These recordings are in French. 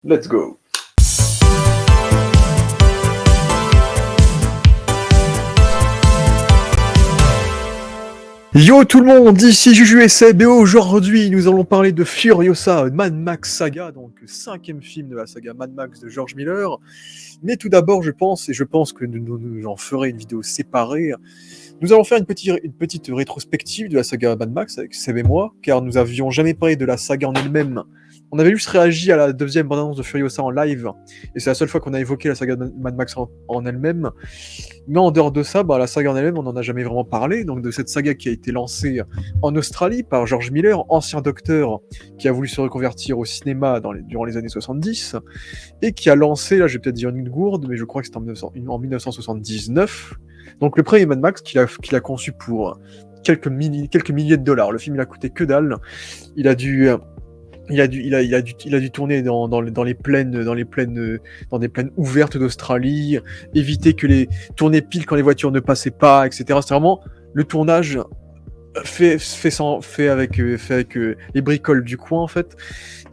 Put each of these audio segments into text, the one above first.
Let's go. Yo tout le monde, ici Juju et Seb, et aujourd'hui nous allons parler de Furiosa, Mad Max Saga, donc 5e film de la saga Mad Max de George Miller. Mais tout d'abord je pense que nous en ferons une vidéo séparée. Nous allons faire une petite rétrospective de la saga Mad Max avec Seb et moi, car nous avions jamais parlé de la saga en elle-même. On avait juste réagi à la deuxième bande-annonce de Furiosa en live, et c'est la seule fois qu'on a évoqué la saga Mad Max en elle-même. Mais en dehors de ça, la saga en elle-même, on n'en a jamais vraiment parlé. Donc de cette saga qui a été lancée en Australie par George Miller, ancien docteur qui a voulu se reconvertir au cinéma durant les années 70, et qui a lancé, là je vais peut-être dire une gourde, mais je crois que c'était en 1979. Donc le premier Mad Max qu'il a conçu pour quelques milliers de dollars. Le film il a coûté que dalle. Il a dû tourner dans des plaines ouvertes d'Australie, éviter tourner pile quand les voitures ne passaient pas, etc. C'est vraiment le tournage fait avec les bricoles du coin en fait.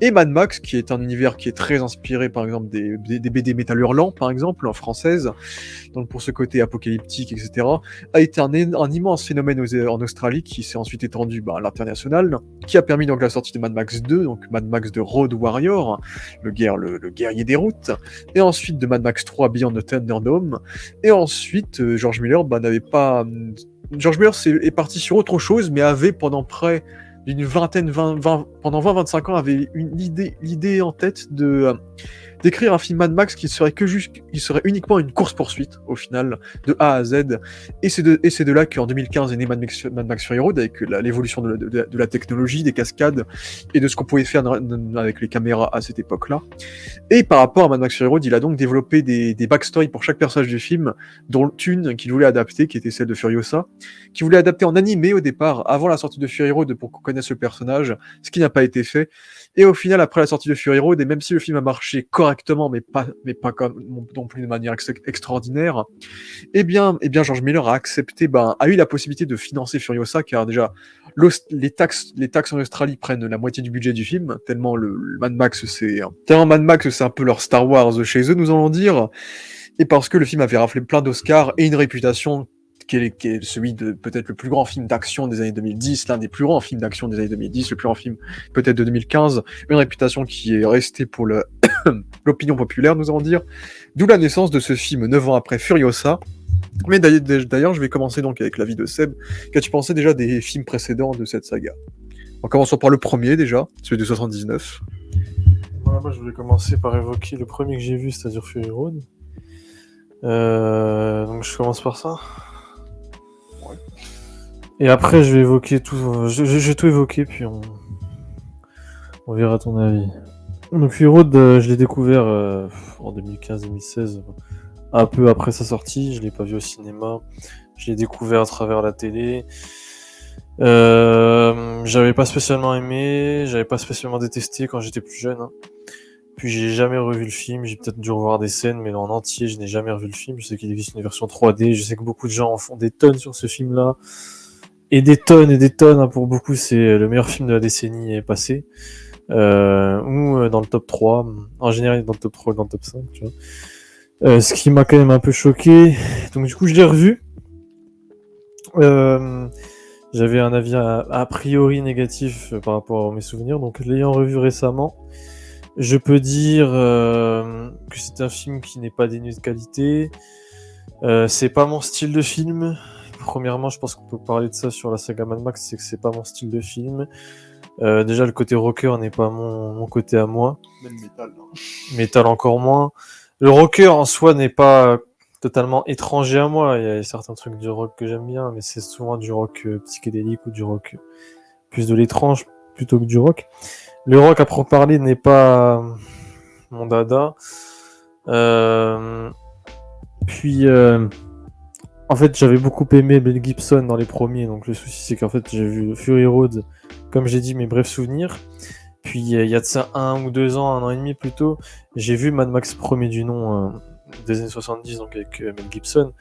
Et Mad Max, qui est un univers qui est très inspiré par exemple des BD Métal Hurlant par exemple en française, donc pour ce côté apocalyptique, etc., a été un immense phénomène en Australie qui s'est ensuite étendu à l'international, qui a permis donc la sortie de Mad Max 2, donc Mad Max de Road Warrior, le guerrier des routes, et ensuite de Mad Max 3 Beyond the Thunderdome, et ensuite George Miller George Miller est parti sur autre chose, mais avait pendant près d'une pendant 20-25 ans, avait l'idée en tête d'écrire un film Mad Max qui serait uniquement une course-poursuite, au final, de A à Z. Et c'est de là qu'en 2015 est né Mad Max Fury Road, avec l'évolution de la technologie, des cascades, et de ce qu'on pouvait faire avec les caméras à cette époque-là. Et par rapport à Mad Max Fury Road, il a donc développé des backstories pour chaque personnage du film, dont une qu'il voulait adapter, qui était celle de Furiosa, qu'il voulait adapter en animé au départ, avant la sortie de Fury Road, pour qu'on connaisse le personnage, ce qui n'a pas été fait. Et au final, après la sortie de Fury Road, et même si le film a marché correctement, mais pas non plus de manière extraordinaire, eh bien, George Miller a eu la possibilité de financer Furiosa, car déjà, les taxes en Australie prennent la moitié du budget du film, tellement Mad Max, c'est un peu leur Star Wars chez eux, nous allons dire, et parce que le film avait raflé plein d'Oscars et une réputation qui est celui de peut-être le plus grand film d'action des années 2010, l'un des plus grands films d'action des années 2010, le plus grand film peut-être de 2015, une réputation qui est restée pour l'opinion populaire, nous allons dire, d'où la naissance de ce film 9 ans après Furiosa. Mais d'ailleurs, je vais commencer donc avec l'avis de Seb. Qu'as-tu pensé déjà des films précédents de cette saga? En commençant par le premier déjà, celui de 79. Voilà, moi je voulais commencer par évoquer le premier que j'ai vu, c'est-à-dire Fury Road. Donc je commence par ça. Ouais. Et après je vais évoquer tout. Je vais tout évoquer, puis on verra ton avis. Donc Fury Road, je l'ai découvert en 2015-2016, un peu après sa sortie. Je l'ai pas vu au cinéma. Je l'ai découvert à travers la télé. J'avais pas spécialement aimé, j'avais pas spécialement détesté quand j'étais plus jeune. Puis j'ai jamais revu le film, j'ai peut-être dû revoir des scènes, mais en entier, je n'ai jamais revu le film. Je sais qu'il existe une version 3D, je sais que beaucoup de gens en font des tonnes sur ce film-là. Et des tonnes, pour beaucoup, c'est le meilleur film de la décennie passée. Ou dans le top 3, en général dans le top 3 ou dans le top 5, tu vois. Ce qui m'a quand même un peu choqué. Donc du coup, je l'ai revu. J'avais un avis a priori négatif par rapport à mes souvenirs, donc l'ayant revu récemment, je peux dire que c'est un film qui n'est pas dénué de qualité. C'est pas mon style de film. Premièrement, je pense qu'on peut parler de ça sur la saga Mad Max, c'est que c'est pas mon style de film. Déjà, le côté rocker n'est pas mon côté à moi. Même métal. Metal encore moins. Le rocker en soi n'est pas totalement étranger à moi. Il y a certains trucs du rock que j'aime bien, mais c'est souvent du rock psychédélique ou du rock plus de l'étrange plutôt que du rock. Le rock, à proprement parler, n'est pas mon dada. En fait, j'avais beaucoup aimé Mel Gibson dans les premiers, donc le souci, c'est qu'en fait, j'ai vu Fury Road, comme j'ai dit, mes brefs souvenirs. Puis, il y a de ça 1 ou 2 ans, 1 an et demi plutôt, j'ai vu Mad Max premier du nom des années 70, donc avec Mel Gibson.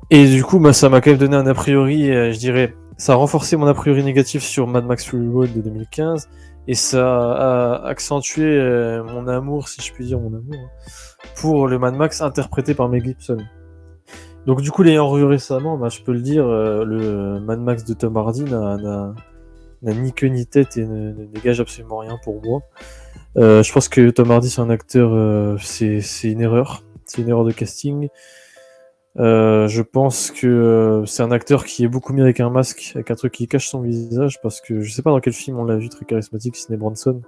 Et du coup, ça m'a quand même donné un a priori, je dirais, ça a renforcé mon a priori négatif sur Mad Max Fury Road de 2015, Et ça a accentué mon amour, si je puis dire mon amour, pour le Mad Max interprété par Mel Gibson. Donc du coup, l'ayant revu récemment, bah, je peux le dire, le Mad Max de Tom Hardy n'a ni queue ni tête et ne dégage absolument rien pour moi. Je pense que Tom Hardy, c'est un acteur, c'est une erreur. C'est une erreur de casting. Je pense que c'est un acteur qui est beaucoup mieux avec un masque, avec un truc qui cache son visage, parce que je sais pas dans quel film on l'a vu très charismatique, Sidney Branson.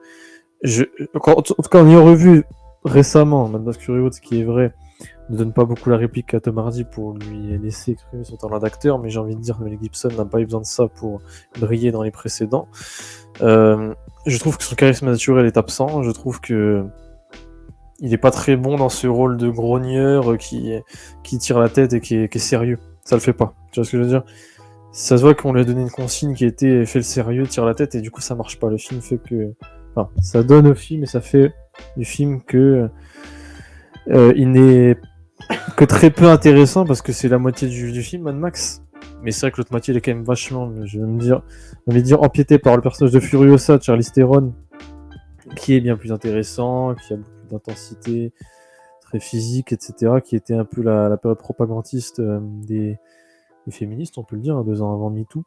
En tout cas, en ayant revu récemment Mad Max Fury Road, ce qui est vrai, ne donne pas beaucoup la réplique à Tom Hardy pour lui laisser exprimer son talent d'acteur, mais j'ai envie de dire que Mel Gibson n'a pas eu besoin de ça pour briller dans les précédents. Je trouve que son charisme naturel est absent, je trouve que il est pas très bon dans ce rôle de grogneur qui tire la tête et qui est sérieux. Ça le fait pas. Tu vois ce que je veux dire? Ça se voit qu'on lui a donné une consigne qui était fais le sérieux, tire la tête, et du coup ça marche pas. Le film fait que... Enfin, ça donne au film et ça fait du film que il n'est que très peu intéressant parce que c'est la moitié du film, Mad Max. Mais c'est vrai que l'autre moitié, elle est quand même vachement, je vais me dire, empiété par le personnage de Furiosa, Charlize Theron, qui est bien plus intéressant, qui a beaucoup d'intensité, très physique, etc., qui était un peu la période propagandiste des féministes, on peut le dire, 2 ans avant MeToo.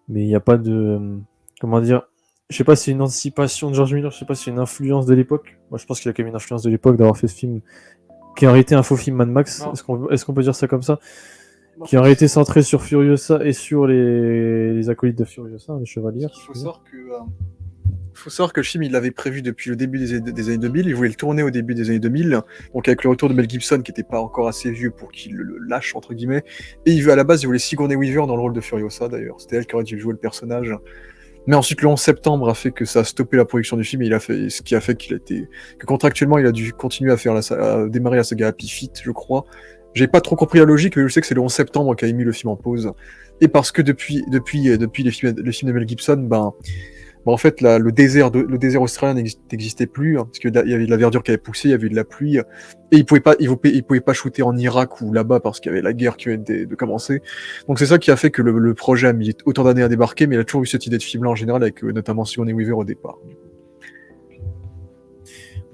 Mais il n'y a pas de... comment dire, je sais pas si c'est une anticipation de George Miller, je sais pas si c'est une influence de l'époque. Moi, je pense qu'il y a quand même une influence de l'époque d'avoir fait ce film qui aurait été un faux film Mad Max. Est-ce qu'on peut dire ça comme ça? Qui aurait été centré sur Furiosa et sur les acolytes de Furiosa, les chevaliers. Il faut savoir que le film, il l'avait prévu depuis le début des années 2000. Il voulait le tourner au début des années 2000. Donc, avec le retour de Mel Gibson, qui n'était pas encore assez vieux pour qu'il le lâche, entre guillemets. Et à la base, il voulait Sigourney Weaver dans le rôle de Furiosa, d'ailleurs. C'était elle qui aurait dû jouer le personnage. Mais ensuite, le 11 septembre a fait que ça a stoppé la production du film. Et ce qui a fait que contractuellement, il a dû continuer à démarrer la saga Happy Feet, je crois. J'ai pas trop compris la logique, mais je sais que c'est le 11 septembre qu'a mis le film en pause. Et parce que depuis le film de Mel Gibson, en fait, le désert australien n'existait plus, hein, parce qu'il y avait de la verdure qui avait poussé, il y avait de la pluie, et ils pouvaient pas shooter en Irak ou là-bas parce qu'il y avait la guerre qui venait de commencer. Donc c'est ça qui a fait que le projet a mis autant d'années à débarquer, mais il a toujours eu cette idée de film-là en général, avec notamment Sigourney Weaver au départ.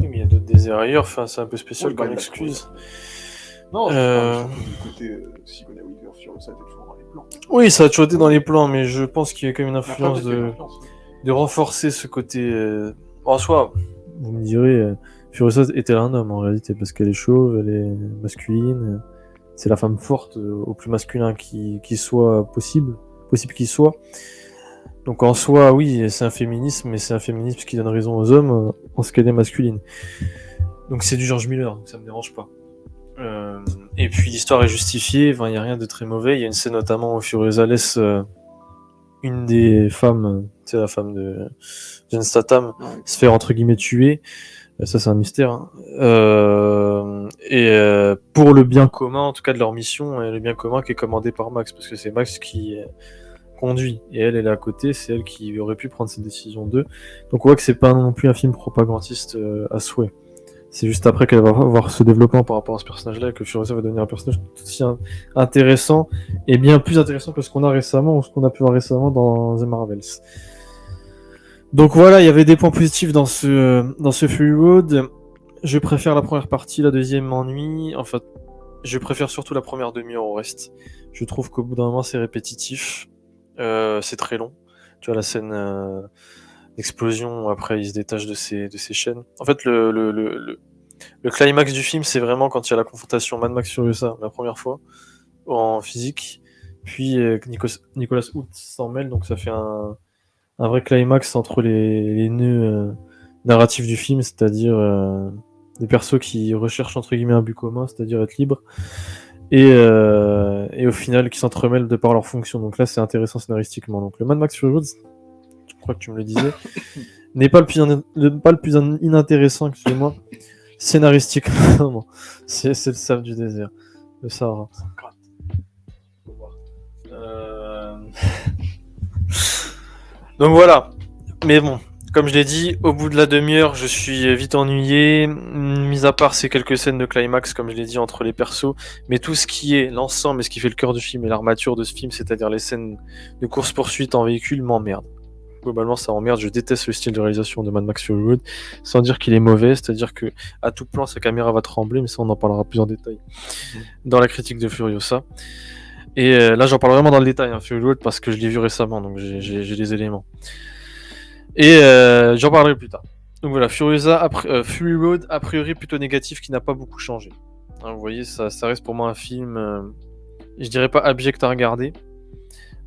Oui, mais il y a d'autres déserts ailleurs, enfin, c'est un peu spécial comme excuse. Non, du côté Sigourney Weaver sur ça, était toujours dans les plans. Oui, ça a toujours été dans les plans, mais je pense qu'il y a quand même une influence de renforcer ce côté. En soi, vous me direz, Furiosa est-elle un homme en réalité? Parce qu'elle est chauve, elle est masculine, c'est la femme forte au plus masculin qui soit possible qu'il soit. Donc en soi, oui, c'est un féminisme, mais c'est un féminisme qui donne raison aux hommes en ce qu'elle est masculine. Donc c'est du George Miller, donc ça me dérange pas. Et puis l'histoire est justifiée, il n'y a rien de très mauvais. Il y a une scène notamment où Furiosa laisse une des femmes, c'est la femme de Jen Statham, se faire entre guillemets tuer. Ça c'est un mystère. Hein. Pour le bien commun, en tout cas de leur mission, et le bien commun qui est commandé par Max, parce que c'est Max qui conduit, et elle est à côté, c'est elle qui aurait pu prendre cette décision d'eux. Donc on voit que c'est pas non plus un film propagandiste à souhait. C'est juste après qu'elle va avoir ce développement par rapport à ce personnage-là, que Furiosa va devenir un personnage tout aussi intéressant, et bien plus intéressant que ce qu'on a récemment, ou ce qu'on a pu voir récemment dans The Marvels. Donc voilà, il y avait des points positifs dans ce Fury Road. Je préfère la première partie, la deuxième m'ennuie. En fait, je préfère surtout la première demi-heure au reste. Je trouve qu'au bout d'un moment, c'est répétitif. C'est très long. Tu vois, la scène d'explosion, après, il se détache de ses chaînes. En fait, le climax du film, c'est vraiment quand il y a la confrontation Mad Max Furiosa, la première fois, en physique. Puis Nicolas Hoult s'en mêle, donc ça fait un vrai climax entre les nœuds narratifs du film, c'est-à-dire des persos qui recherchent entre guillemets un but commun, c'est-à-dire être libre, et au final qui s'entremêlent de par leur fonction. Donc là, c'est intéressant scénaristiquement. Donc le Mad Max Fury Road, je crois que tu me le disais, n'est pas le plus inintéressant, excusez-moi, scénaristiquement. C'est le sable du désert, le Sahara. Donc voilà. Mais bon, comme je l'ai dit, au bout de la demi-heure, je suis vite ennuyé, mis à part ces quelques scènes de climax, comme je l'ai dit, entre les persos, mais tout ce qui est l'ensemble et ce qui fait le cœur du film et l'armature de ce film, c'est-à-dire les scènes de course-poursuite en véhicule, m'emmerde. globalement ça m'emmerde, je déteste le style de réalisation de Mad Max Fury Road, sans dire qu'il est mauvais, c'est-à-dire que à tout plan sa caméra va trembler, mais ça on en parlera plus en détail dans la critique de Furiosa. Et là j'en parle vraiment dans le détail, Fury Road, parce que je l'ai vu récemment, donc j'ai les éléments. Et j'en parlerai plus tard. Donc voilà, Furiosa, Fury Road, a priori plutôt négatif, qui n'a pas beaucoup changé. Hein, vous voyez, ça reste pour moi un film, je dirais pas abject à regarder,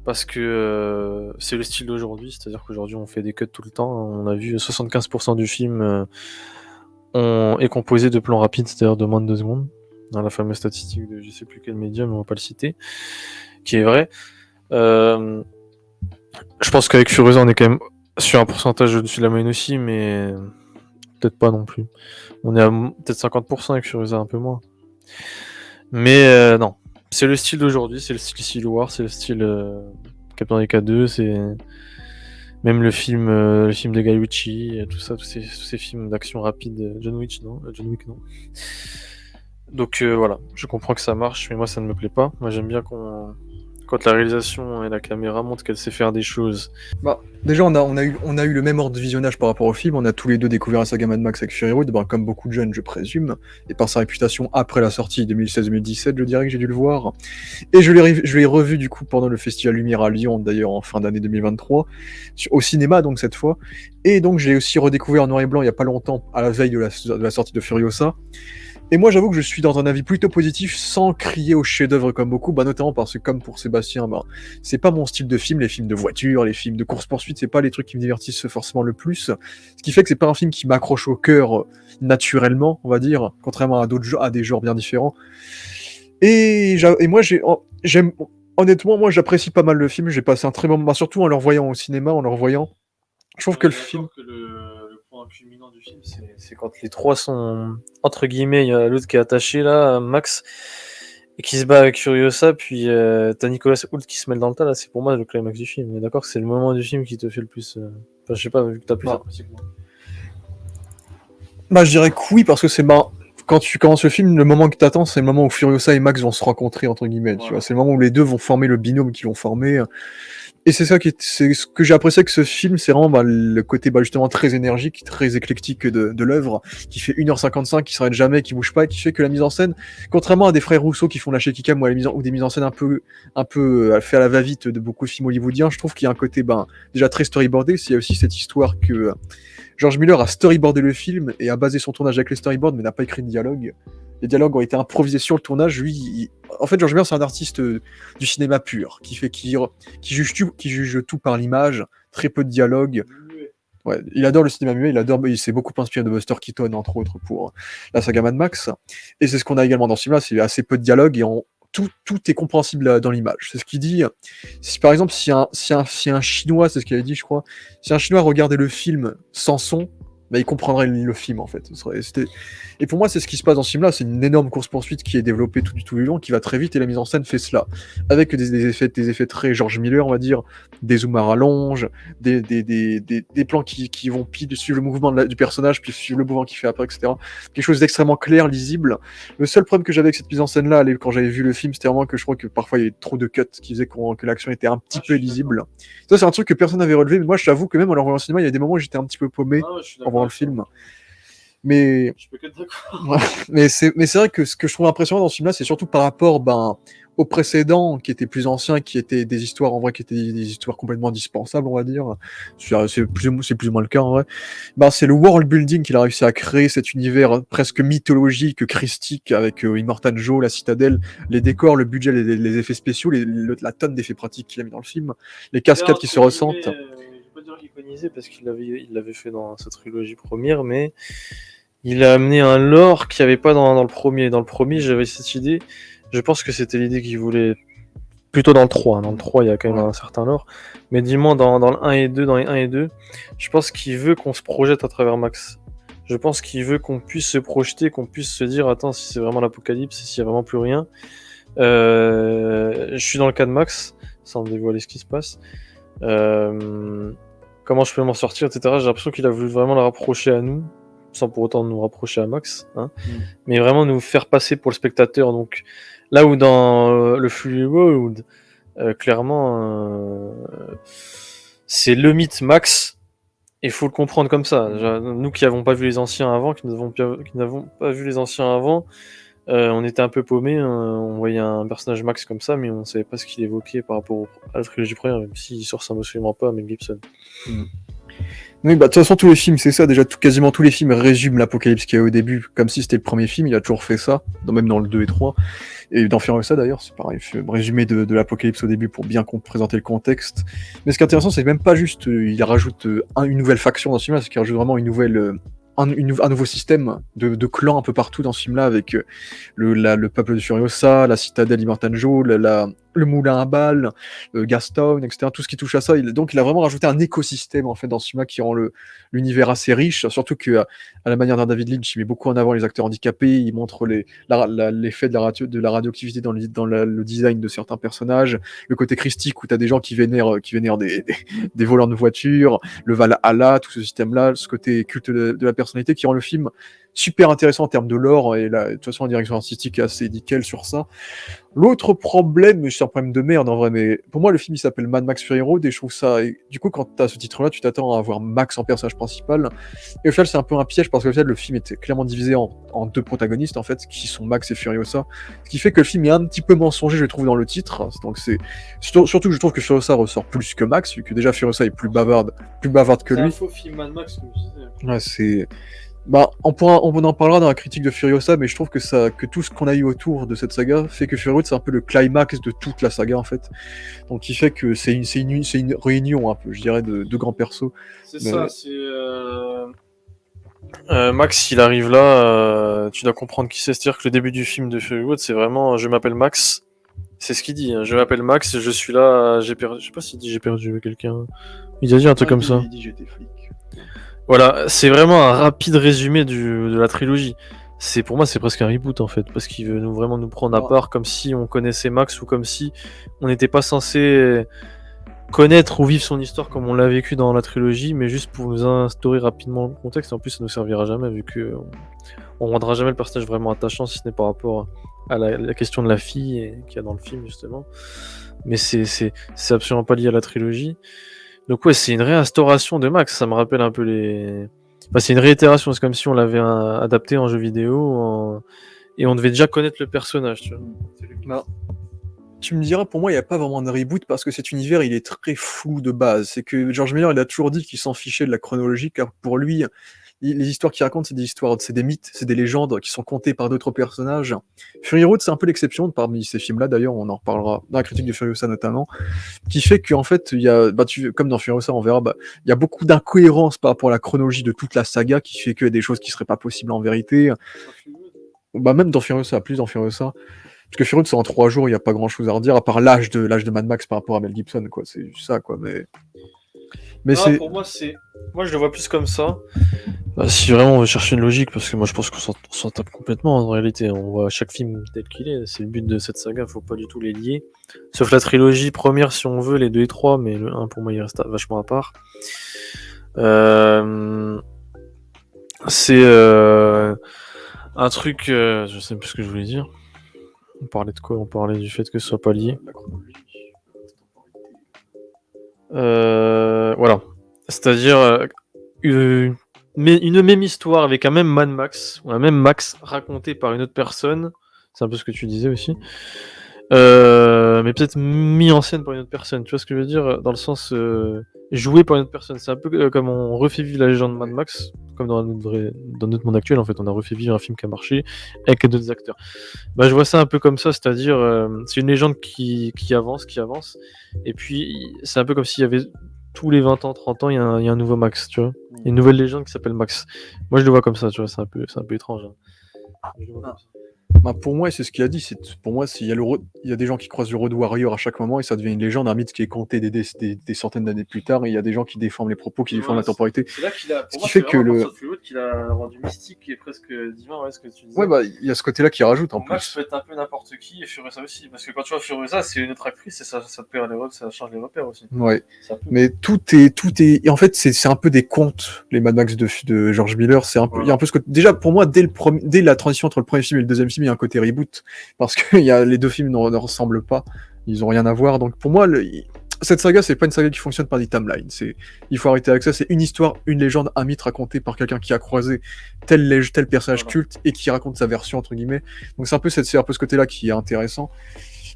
parce que c'est le style d'aujourd'hui, c'est-à-dire qu'aujourd'hui on fait des cuts tout le temps. On a vu 75% du film est composé de plans rapides, c'est-à-dire de moins de 2 secondes. Dans la fameuse statistique de je sais plus quel médium, on va pas le citer, qui est vrai. Je pense qu'avec Furiosa on est quand même sur un pourcentage au-dessus de la moyenne aussi, mais peut-être pas non plus. On est à peut-être 50% avec Furiosa, un peu moins. Mais non, c'est le style d'aujourd'hui, c'est le style Civil War, c'est le style Captain America 2, c'est même le film de Guy Ritchie, tout ça, tous ces films d'action rapide, John Wick non. Donc voilà, je comprends que ça marche, mais moi ça ne me plaît pas. Moi j'aime bien quand la réalisation et la caméra montrent qu'elle sait faire des choses. Bah, déjà, on a eu le même ordre de visionnage par rapport au film. On a tous les deux découvert la saga Mad Max avec Fury Road, comme beaucoup de jeunes, je présume, et par sa réputation après la sortie 2016-2017, je dirais que j'ai dû le voir. Et je l'ai revu du coup pendant le Festival Lumière à Lyon, d'ailleurs en fin d'année 2023, au cinéma donc cette fois. Et donc je l'ai aussi redécouvert en noir et blanc il y a pas longtemps, à la veille de la sortie de Furiosa. Et moi, j'avoue que je suis dans un avis plutôt positif, sans crier au chef-d'œuvre comme beaucoup, notamment parce que, comme pour Sébastien, c'est pas mon style de film, les films de voiture, les films de course-poursuite, c'est pas les trucs qui me divertissent forcément le plus. Ce qui fait que c'est pas un film qui m'accroche au cœur naturellement, on va dire, contrairement à des genres bien différents. Et moi, j'aime, honnêtement, moi, j'apprécie pas mal le film, j'ai passé un très bon moment, surtout en le revoyant au cinéma, en le revoyant. Je trouve que le film. Le point culminant du film, c'est quand les trois sont, entre guillemets, il y a l'autre qui est attaché là, Max, et qui se bat avec Furiosa, puis t'as Nicolas Hoult qui se mêle dans le tas, là, c'est pour moi le climax du film. Mais d'accord que c'est le moment du film qui te fait le plus. Enfin, je sais pas, vu que t'as plus apprécié que moi. Je dirais que oui, parce que c'est quand tu commences le film, le moment que t'attends, c'est le moment où Furiosa et Max vont se rencontrer, entre guillemets, tu vois. C'est le moment où les deux vont former le binôme qu'ils vont former. Et c'est ce que j'ai apprécié avec ce film, c'est vraiment le côté justement très énergique, très éclectique de l'œuvre, qui fait 1h55, qui s'arrête jamais, qui bouge pas, et qui fait que la mise en scène, contrairement à des frères Rousseau qui font lâcher Kikam ou des mises en scène un peu fait à la va-vite de beaucoup de films hollywoodiens, je trouve qu'il y a un côté déjà très storyboardé. Il y a aussi cette histoire que George Miller a storyboardé le film et a basé son tournage avec les storyboards, mais n'a pas écrit de dialogue. Les dialogues ont été improvisés sur le tournage. En fait, George Miller, c'est un artiste du cinéma pur, qui juge tout par l'image, très peu de dialogue. Ouais, il adore le cinéma muet, il s'est beaucoup inspiré de Buster Keaton, entre autres, pour la saga Mad Max. Et c'est ce qu'on a également dans ce film-là, c'est assez peu de dialogue et tout est compréhensible dans l'image. C'est ce qu'il dit. Par exemple, si un Chinois, c'est ce qu'il avait dit, je crois, si un Chinois regardait le film sans son, il comprendrait le film en fait. Et pour moi, c'est ce qui se passe dans ce film-là. C'est une énorme course-poursuite qui est développée tout le long, qui va très vite, et la mise en scène fait cela. Avec des effets très George Miller, on va dire, des zooms à rallonge, des plans qui vont pile suivre le mouvement du personnage, puis suivre le mouvement qu'il fait après, etc. Quelque chose d'extrêmement clair, lisible. Le seul problème que j'avais avec cette mise en scène-là, quand j'avais vu le film, c'était vraiment que je crois que parfois il y avait trop de cuts qui faisaient que l'action était un petit peu illisible. Ça, c'est un truc que personne n'avait relevé, mais moi, je t'avoue que même en le revoyant au cinéma, il y a des moments où j'étais un petit peu paumé en voyant le film. Mais je peux qu'être d'accord. Ouais, mais c'est vrai que ce que je trouve impressionnant dans ce film-là, c'est surtout par rapport aux précédents, qui étaient plus anciens, qui étaient des histoires en vrai, qui étaient des histoires complètement dispensables, on va dire. C'est plus ou moins le cas en vrai. C'est le world building qu'il a réussi à créer, cet univers presque mythologique, christique, avec Immortan Joe, la citadelle, les décors, le budget, les effets spéciaux, la tonne d'effets pratiques qu'il a mis dans le film, les cascades qui se ressentent. Je vais pas dire iconisé parce qu'il l'avait fait dans sa trilogie première, mais il a amené un lore qu'il n'y avait pas dans le premier. Dans le premier, j'avais cette idée. Je pense que c'était l'idée qu'il voulait. Plutôt dans le 3. Dans le 3, il y a quand même un certain lore. Mais dis-moi, dans le 1 et 2, dans les 1 et 2, je pense qu'il veut qu'on se projette à travers Max. Je pense qu'il veut qu'on puisse se projeter, qu'on puisse se dire, attends, si c'est vraiment l'apocalypse, s'il n'y a vraiment plus rien. Je suis dans le cas de Max, sans dévoiler ce qui se passe. Comment je peux m'en sortir, etc. J'ai l'impression qu'il a voulu vraiment le rapprocher à nous, sans pour autant nous rapprocher à Max, mais vraiment nous faire passer pour le spectateur. Donc là où dans le Fury Road, clairement, c'est le mythe Max, et il faut le comprendre comme ça. Déjà, nous qui n'avons pas vu les anciens avant, qui n'avons pas vu les anciens avant, on était un peu paumés, on voyait un personnage Max comme ça, mais on savait pas ce qu'il évoquait par rapport à la trilogie première, même s'il se ressemble absolument pas à Mel Gibson. Oui, bah de toute façon, tous les films, c'est ça. Déjà, quasiment tous les films résument l'apocalypse qu'il y a au début, comme si c'était le premier film. Il a toujours fait ça, même dans le 2 et 3. Et dans Furiosa, d'ailleurs, c'est pareil. Résumé de l'apocalypse au début pour bien présenter le contexte. Mais ce qui est intéressant, c'est même pas juste, il rajoute une nouvelle faction dans ce film-là, c'est qu'il rajoute vraiment une nouvelle. Un nouveau système de clans un peu partout dans ce film-là, avec le peuple de Furiosa, la citadelle Immortanjo, le moulin à balles, Gastown, etc. Tout ce qui touche à ça. Donc il a vraiment rajouté un écosystème en fait dans ce film-là qui rend l'univers assez riche. Surtout que à la manière d'un David Lynch, il met beaucoup en avant les acteurs handicapés. Il montre l'effet de la radioactivité dans le design de certains personnages. Le côté christique où tu as des gens qui vénèrent des voleurs de voitures, le Valhalla, tout ce système-là, ce côté culte de la personnalité qui rend le film super intéressant en termes de lore, et de toute façon la direction artistique est assez nickel sur ça. L'autre problème, mais c'est un problème de merde en vrai, mais pour moi le film il s'appelle Mad Max Fury Road, et je trouve ça, et du coup quand t'as ce titre là tu t'attends à avoir Max en personnage principal, et au final c'est un peu un piège parce qu'au final le film était clairement divisé en deux protagonistes en fait, qui sont Max et Furiosa, ce qui fait que le film est un petit peu mensonger je trouve dans le titre, donc c'est surtout que je trouve que Furiosa ressort plus que Max, vu que déjà Furiosa est plus bavarde que lui. C'est un faux film Mad Max comme je disais. Ouais, c'est... Bah, on en parlera dans la critique de Furiosa, mais je trouve que tout ce qu'on a eu autour de cette saga fait que Fury Road c'est un peu le climax de toute la saga en fait. Donc il fait que c'est une réunion un peu, je dirais, de grands persos. C'est ça, c'est Max, il arrive là, tu dois comprendre qui c'est. C'est-à-dire que le début du film de Fury Road, c'est vraiment je m'appelle Max. C'est ce qu'il dit. Hein. Je m'appelle Max, je suis là, je sais pas s'il dit j'ai perdu quelqu'un. Il a dit un truc comme ça. Il dit j'étais flic. Voilà, c'est vraiment un rapide résumé de la trilogie. Pour moi, c'est presque un reboot en fait, parce qu'il veut vraiment nous prendre à part comme si on connaissait Max ou comme si on n'était pas censé connaître ou vivre son histoire comme on l'a vécu dans la trilogie, mais juste pour nous instaurer rapidement le contexte. Et en plus, ça nous servira jamais vu que on rendra jamais le personnage vraiment attachant si ce n'est par rapport à la question de la fille qu'il y a dans le film justement. Mais c'est absolument pas lié à la trilogie. Donc ouais, c'est une réinstauration de Max, ça me rappelle un peu c'est une réitération, c'est comme si on l'avait adapté en jeu vidéo, et on devait déjà connaître le personnage, tu vois. Bah, tu me diras, pour moi, il n'y a pas vraiment de reboot, parce que cet univers, il est très flou de base. C'est que George Miller, il a toujours dit qu'il s'en fichait de la chronologie, car pour lui, les histoires qu'il raconte, c'est des mythes, c'est des légendes qui sont contées par d'autres personnages. Fury Road, c'est un peu l'exception parmi ces films-là, d'ailleurs, on en reparlera dans la critique de Furiosa notamment, qui fait qu'en fait, il y a, comme dans Furiosa, on verra, il y a beaucoup d'incohérences par rapport à la chronologie de toute la saga, qui fait qu'il y a des choses qui seraient pas possibles en vérité. Même dans Furiosa, plus dans Furiosa. Parce que Fury Road, c'est en 3 jours, il n'y a pas grand-chose à redire, à part l'âge de Mad Max par rapport à Mel Gibson, quoi. C'est juste ça, quoi, mais c'est... Pour moi, moi, je le vois plus comme ça. Si vraiment on veut chercher une logique, parce que moi je pense qu'on s'en tape complètement en réalité, on voit chaque film tel qu'il est, c'est le but de cette saga, faut pas du tout les lier. Sauf la trilogie première si on veut, les 2 et 3, mais le 1 pour moi il reste vachement à part. C'est un truc, je sais plus ce que je voulais dire. On parlait de quoi? On parlait du fait que ce soit pas lié. Voilà. C'est-à-dire une même histoire avec un même Mad Max, ou un même Max raconté par une autre personne. C'est un peu ce que tu disais aussi. Mais peut-être mis en scène par une autre personne. Tu vois ce que je veux dire? Dans le sens joué par une autre personne. C'est un peu comme on refait vivre la légende de Mad Max, comme dans notre monde actuel en fait. On a refait vivre un film qui a marché avec d'autres acteurs. Je vois ça un peu comme ça, c'est-à-dire c'est une légende qui avance. Et puis c'est un peu comme s'il y avait tous les 20 ans, 30 ans, il y a un nouveau Max, tu vois. Il y a une nouvelle légende qui s'appelle Max. Moi je le vois comme ça, tu vois, c'est un peu étrange. Hein. Pour moi, c'est ce qu'il a dit. Pour moi, il y a des gens qui croisent le Road Warrior à chaque moment et ça devient une légende, un mythe qui est compté des centaines d'années plus tard. Et il y a des gens qui déforment les propos, qui déforment la temporalité. C'est là qu'il a, ce qui fait que qu'il a rendu mystique et presque divin, ouais, ce que tu disais. Ouais, il y a ce côté-là qui rajoute en plus. Max peut être un peu n'importe qui et Furiosa aussi, parce que quand tu vois Furiosa, c'est une autre actrice et ça change les repères aussi. Ouais. Mais tout est, et en fait, c'est un peu des contes, les Mad Max de George Miller. C'est un peu, il y a un peu ce côté. Déjà, pour moi, dès la transition entre le premier film et le deuxième film, il y a un côté reboot, parce que les deux films ne ressemblent pas, ils ont rien à voir. Donc pour moi, cette saga, c'est pas une saga qui fonctionne par des timelines. Il faut arrêter avec ça. C'est une histoire, une légende, un mythe raconté par quelqu'un qui a croisé tel personnage Voilà. culte et qui raconte sa version entre guillemets. Donc c'est un peu ce côté-là qui est intéressant.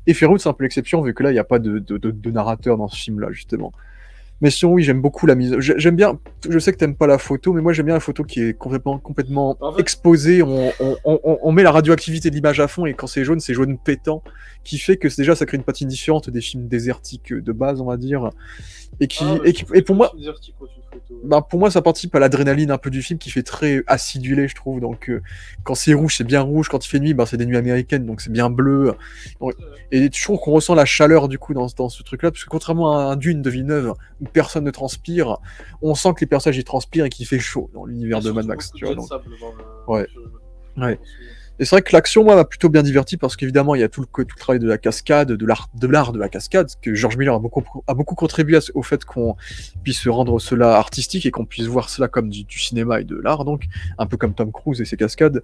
Et Ferood, c'est un peu l'exception vu que là, il n'y a pas de narrateur dans ce film-là justement. Mais sinon, oui, j'aime beaucoup la mise. J'aime bien. Je sais que t'aimes pas la photo, mais moi j'aime bien la photo qui est complètement En fait, exposée. On met la radioactivité de l'image à fond et quand c'est jaune pétant, qui fait que déjà ça crée une patine différente des films désertiques de base, on va dire. Et pour moi, pour moi, ça participe à l'adrénaline un peu du film qui fait très acidulé, je trouve. Donc, quand c'est rouge, c'est bien rouge. Quand il fait nuit, c'est des nuits américaines, donc c'est bien bleu. Et je trouve qu'on ressent la chaleur du coup dans ce truc-là, parce que contrairement à un Dune de Villeneuve où personne ne transpire, on sent que les personnages ils transpirent et qu'il fait chaud dans l'univers de Mad Max. Tu vois, donc... Ouais. Ouais. Et c'est vrai que l'action, moi, m'a plutôt bien diverti parce qu'évidemment, il y a tout le travail de la cascade, de l'art de la cascade, que George Miller a beaucoup contribué au fait qu'on puisse rendre cela artistique et qu'on puisse voir cela comme du cinéma et de l'art, donc, un peu comme Tom Cruise et ses cascades.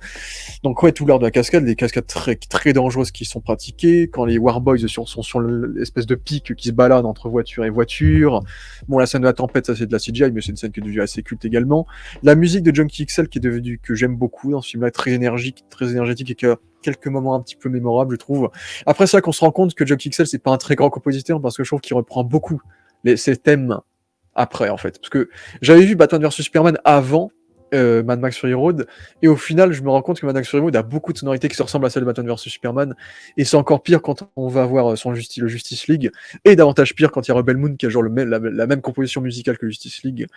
Donc, ouais, tout l'art de la cascade, des cascades très, très dangereuses qui sont pratiquées, quand les Warboys sont sur l'espèce de pic qui se balade entre voiture et voiture. Bon, la scène de la tempête, ça c'est de la CGI, mais c'est une scène qui est devenue assez culte également. La musique de Junkie XL qui est devenue, que j'aime beaucoup dans ce film-là, très énergique et qui a quelques moments un petit peu mémorables, je trouve. Après ça, qu'on se rend compte que Junkie XL, c'est pas un très grand compositeur parce que je trouve qu'il reprend beaucoup ses thèmes après, en fait. Parce que j'avais vu Batman vs Superman avant Mad Max Fury Road, et au final, je me rends compte que Mad Max Fury Road a beaucoup de sonorités qui se ressemblent à celles de Batman vs Superman, et c'est encore pire quand on va voir le Justice League, et davantage pire quand il y a Rebel Moon qui a genre la même composition musicale que Justice League.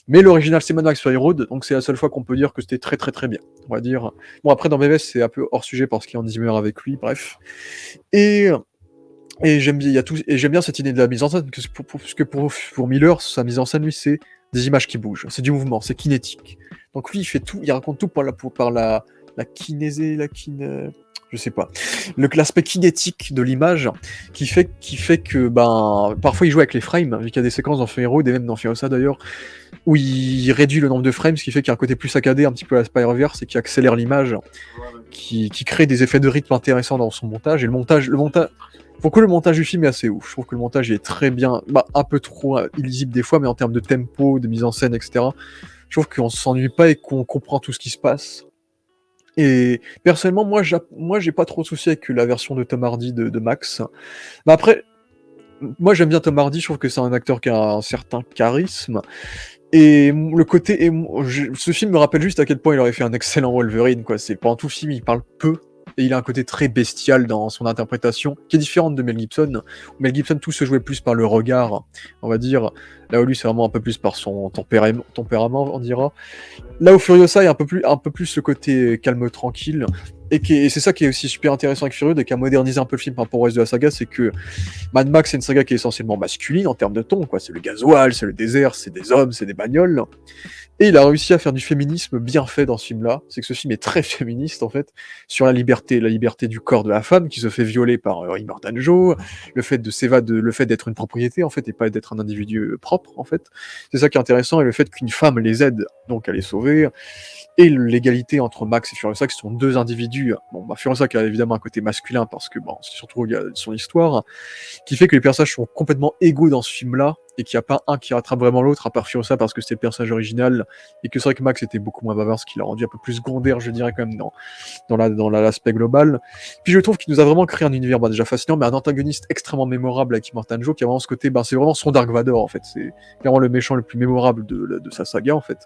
Mais l'original, c'est Mad Max Fury Road, donc c'est la seule fois qu'on peut dire que c'était très très très bien, on va dire. Bon, après, dans BVS, c'est un peu hors sujet parce qu'il y a Hans Zimmer avec lui, bref. Et j'aime bien, j'aime bien cette idée de la mise en scène, parce que pour Miller, sa mise en scène, lui, c'est des images qui bougent, c'est du mouvement, c'est kinétique. Donc lui, il fait tout, il raconte tout par la kinésé, je sais pas, l'aspect kinétique de l'image, qui fait que, parfois il joue avec les frames, vu qu'il y a des séquences dans Fury Road, et même dans Furiosa d'ailleurs, où il réduit le nombre de frames, ce qui fait qu'il y a un côté plus saccadé, un petit peu à la Spider-Verse, et qui accélère l'image, qui crée des effets de rythme intéressants dans son montage, et pour que le montage du film est assez ouf. Je trouve que le montage est très bien, un peu trop illisible des fois, mais en termes de tempo, de mise en scène, etc. Je trouve qu'on s'ennuie pas et qu'on comprend tout ce qui se passe. Et personnellement, moi j'ai pas trop de soucis avec la version de Tom Hardy de Max. Mais après, moi j'aime bien Tom Hardy, je trouve que c'est un acteur qui a un certain charisme. Et ce film me rappelle juste à quel point il aurait fait un excellent Wolverine, quoi. C'est pendant tout le film, il parle peu. Et il a un côté très bestial dans son interprétation, qui est différente de Mel Gibson. Mel Gibson, tout se jouait plus par le regard, on va dire. Là où lui, c'est vraiment un peu plus par son tempérament, on dira. Là où Furiosa, il y a un peu plus ce côté calme, tranquille. Et c'est ça qui est aussi super intéressant avec Furieux, et qui a modernisé un peu le film par rapport au reste de la saga, c'est que Mad Max, c'est une saga qui est essentiellement masculine en termes de ton, quoi. C'est le gasoil, c'est le désert, c'est des hommes, c'est des bagnoles. Et il a réussi à faire du féminisme bien fait dans ce film-là. C'est que ce film est très féministe, en fait, sur la liberté du corps de la femme qui se fait violer par Immortan Joe, le fait d'être une propriété, en fait, et pas d'être un individu propre, en fait. C'est ça qui est intéressant, et le fait qu'une femme les aide, donc à les sauver, et l'égalité entre Max et Furiosa, qui sont deux individus. Bon, Furiosa qui a évidemment un côté masculin, parce que c'est surtout son histoire, qui fait que les personnages sont complètement égaux dans ce film-là, et qu'il n'y a pas un qui rattrape vraiment l'autre, à part Furiosa, parce que c'était le personnage original, et que c'est vrai que Max était beaucoup moins bavard, ce qui l'a rendu un peu plus secondaire, je dirais, quand même, dans l'aspect global. Puis je trouve qu'il nous a vraiment créé un univers déjà fascinant, mais un antagoniste extrêmement mémorable avec Immortan Joe, qui a vraiment ce côté, c'est vraiment son Dark Vador, en fait. C'est vraiment le méchant le plus mémorable de sa saga, en fait.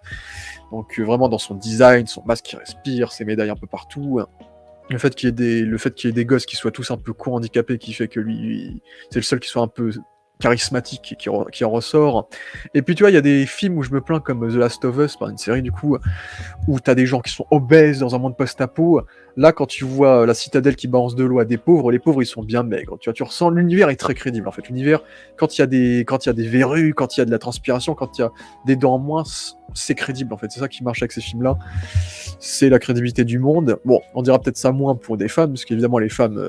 Donc vraiment dans son design, son masque qui respire, ses médailles un peu partout. Le fait qu'il y ait des gosses qui soient tous un peu co-handicapés, qui fait que lui c'est le seul qui soit un peu charismatique et qui en ressort. Et puis tu vois, il y a des films où je me plains comme The Last of Us, par une série du coup, où t'as des gens qui sont obèses dans un monde post-apo. Là, quand tu vois la citadelle qui balance de l'eau à des pauvres, les pauvres ils sont bien maigres. Tu vois, tu ressens l'univers est très crédible en fait. L'univers, quand il y a des verrues, quand il y a de la transpiration, quand il y a des dents en moins, c'est crédible en fait. C'est ça qui marche avec ces films-là. C'est la crédibilité du monde. Bon, on dira peut-être ça moins pour des femmes, parce qu'évidemment les femmes,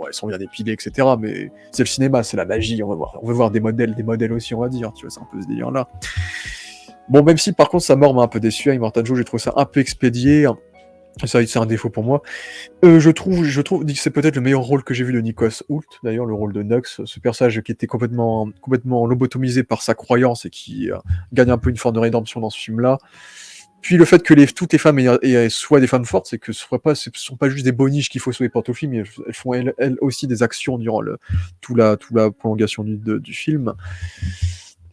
elles sont bien épilées, etc. Mais c'est le cinéma, c'est la magie. On veut voir des modèles aussi, on va dire. Tu vois, c'est un peu ce délire-là. Bon, même si par contre sa mort m'a un peu déçu à Immortan Joe, j'ai trouvé ça un peu expédié. Ça, c'est un défaut pour moi. Je trouve que c'est peut-être le meilleur rôle que j'ai vu de Nicholas Hoult, d'ailleurs, le rôle de Nux, ce personnage qui était complètement lobotomisé par sa croyance et qui gagne un peu une forme de rédemption dans ce film-là. Puis le fait que toutes les femmes soient des femmes fortes, c'est que ce ne sont pas juste des boniches qu'il faut sauver pour tout le film, elles font elles aussi des actions durant toute la prolongation du film.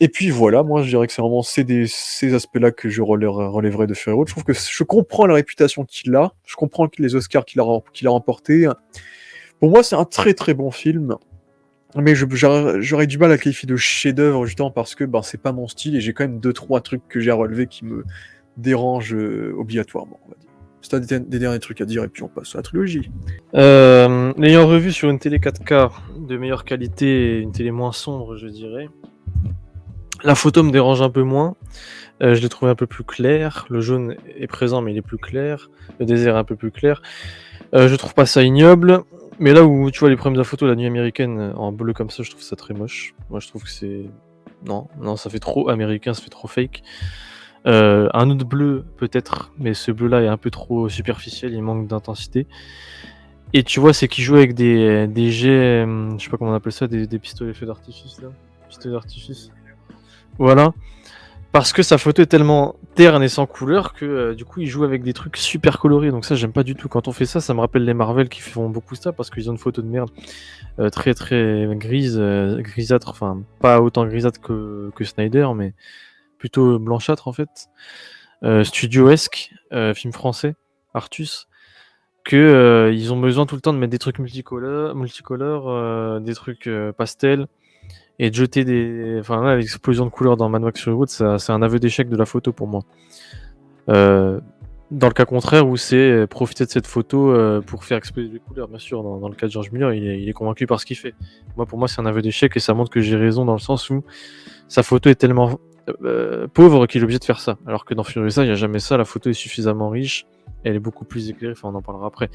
Et puis voilà, moi je dirais que c'est vraiment ces aspects-là que je relèverais de Fury Road. Je trouve que je comprends la réputation qu'il a, je comprends les Oscars qu'il a remportés. Pour moi, c'est un très très bon film, mais j'aurais du mal à le qualifier de chef-d'œuvre justement parce que c'est pas mon style et j'ai quand même 2-3 trucs que j'ai à relever qui me dérangent obligatoirement, on va dire. Si t'as des derniers trucs à dire et puis on passe à la trilogie. L'ayant revu sur une télé 4K de meilleure qualité et une télé moins sombre, je dirais. La photo me dérange un peu moins. Je l'ai trouvé un peu plus clair. Le jaune est présent, mais il est plus clair. Le désert est un peu plus clair. Je trouve pas ça ignoble. Mais là où tu vois les problèmes de la photo, la nuit américaine en bleu comme ça, je trouve ça très moche. Moi, je trouve que c'est. Non, ça fait trop américain, ça fait trop fake. Un autre bleu, peut-être, mais ce bleu-là est un peu trop superficiel, il manque d'intensité. Et tu vois, c'est qu'il joue avec des jets, je sais pas comment on appelle ça, des pistolets feux d'artifice là. Pistolets d'artifice. Voilà. Parce que sa photo est tellement terne et sans couleur que du coup il joue avec des trucs super colorés. Donc ça j'aime pas du tout. Quand on fait ça, ça me rappelle les Marvel qui font beaucoup ça parce qu'ils ont une photo de merde très très grise, grisâtre. Enfin pas autant grisâtre que Snyder, mais plutôt blanchâtre en fait. Studio-esque, film français, Artus. Que ils ont besoin tout le temps de mettre des trucs multicolores, des trucs pastels. Et de jeter Enfin là, l'explosion de couleurs dans Mad Max Fury Road, c'est un aveu d'échec de la photo pour moi. Dans le cas contraire, où c'est profiter de cette photo pour faire exploser les couleurs, bien sûr. Dans le cas de George Miller, il est convaincu par ce qu'il fait. Pour moi, c'est un aveu d'échec et ça montre que j'ai raison dans le sens où sa photo est tellement pauvre qu'il est obligé de faire ça. Alors que dans Furiosa, il n'y a jamais ça. La photo est suffisamment riche. Elle est beaucoup plus éclairée. Enfin, on en parlera après.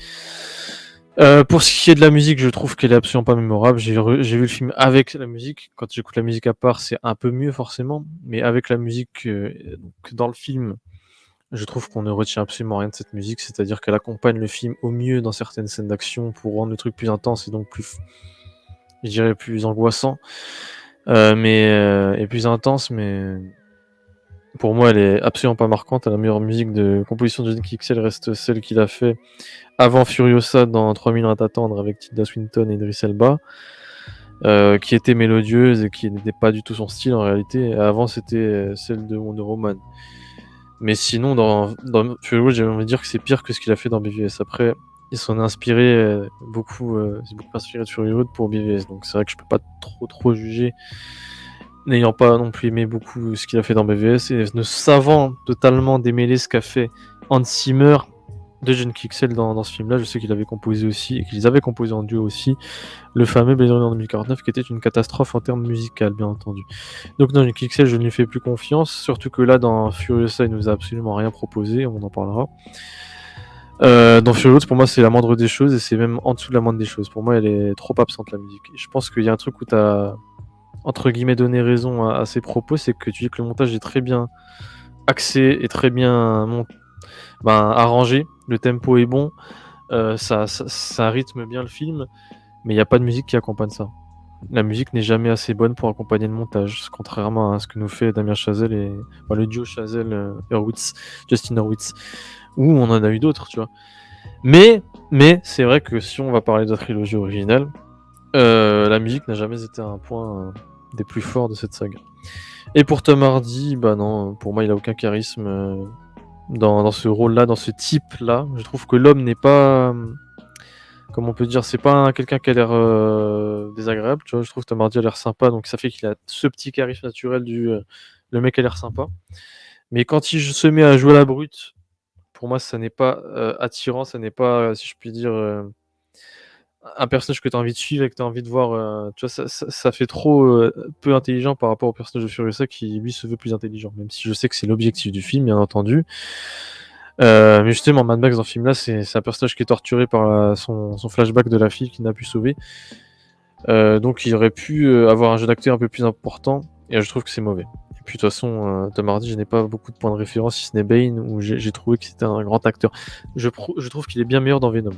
Pour ce qui est de la musique, je trouve qu'elle est absolument pas mémorable. J'ai vu le film avec la musique. Quand j'écoute la musique à part, c'est un peu mieux forcément. Mais avec la musique donc dans le film, je trouve qu'on ne retient absolument rien de cette musique. C'est-à-dire qu'elle accompagne le film au mieux dans certaines scènes d'action pour rendre le truc plus intense et donc je dirais plus angoissant. Et plus intense, mais pour moi, elle est absolument pas marquante. La meilleure musique de composition de John Kixel reste celle qu'il a fait avant Furiosa dans 3000 ans à t'attendre avec Tilda Swinton et Idris Elba, qui était mélodieuse et qui n'était pas du tout son style en réalité. Avant, c'était celle de Wonder Woman. Mais sinon, dans Fury Road, j'ai envie de dire que c'est pire que ce qu'il a fait dans BVS. Après, il s'en est inspiré beaucoup, c'est beaucoup inspiré de Fury Road pour BVS. Donc c'est vrai que je peux pas trop juger, n'ayant pas non plus aimé beaucoup ce qu'il a fait dans BVS et ne savant totalement démêler ce qu'a fait Hans Zimmer de John Kixel dans ce film-là. Je sais qu'il avait composé aussi, et qu'ils avaient composé en duo aussi, le fameux Blade Runner en 2049, qui était une catastrophe en termes musicaux, bien entendu. Donc dans John Kixel, je ne lui fais plus confiance, surtout que là, dans Furiosa, il nous a absolument rien proposé, on en parlera. Dans Fury Road, pour moi, c'est la moindre des choses, et c'est même en dessous de la moindre des choses. Pour moi, elle est trop absente, la musique. Et je pense qu'il y a un truc où tu as, entre guillemets, donné raison à ses propos, c'est que tu dis que le montage est très bien axé et très bien arrangé, le tempo est bon, ça rythme bien le film, mais il n'y a pas de musique qui accompagne ça. La musique n'est jamais assez bonne pour accompagner le montage, contrairement à ce que nous fait Damien Chazelle et le duo Chazelle-Hurwitz, Justin Hurwitz, où on en a eu d'autres, tu vois. Mais c'est vrai que si on va parler de la trilogie originale, la musique n'a jamais été un point des plus forts de cette saga. Et pour Tom Hardy, non, pour moi il a aucun charisme dans ce rôle-là, dans ce type-là. Je trouve que l'homme n'est pas, comme on peut dire, c'est pas quelqu'un qui a l'air désagréable, tu vois. Je trouve que Tom Hardy a l'air sympa, donc ça fait qu'il a ce petit charisme naturel le mec a l'air sympa. Mais quand il se met à jouer à la brute, pour moi ça n'est pas attirant, ça n'est pas, si je puis dire, un personnage que tu as envie de suivre et que tu as envie de voir. Tu vois, ça fait trop peu intelligent par rapport au personnage de Furiosa qui lui se veut plus intelligent, même si je sais que c'est l'objectif du film, bien entendu. Mais justement, Mad Max dans ce film-là, c'est un personnage qui est torturé par son flashback de la fille qu'il n'a pu sauver. Donc il aurait pu avoir un jeu d'acteur un peu plus important, et je trouve que c'est mauvais. Et Puis de toute façon, Tom Hardy, je n'ai pas beaucoup de points de référence, si ce n'est Bane, où j'ai trouvé que c'était un grand acteur. Je trouve qu'il est bien meilleur dans Venom.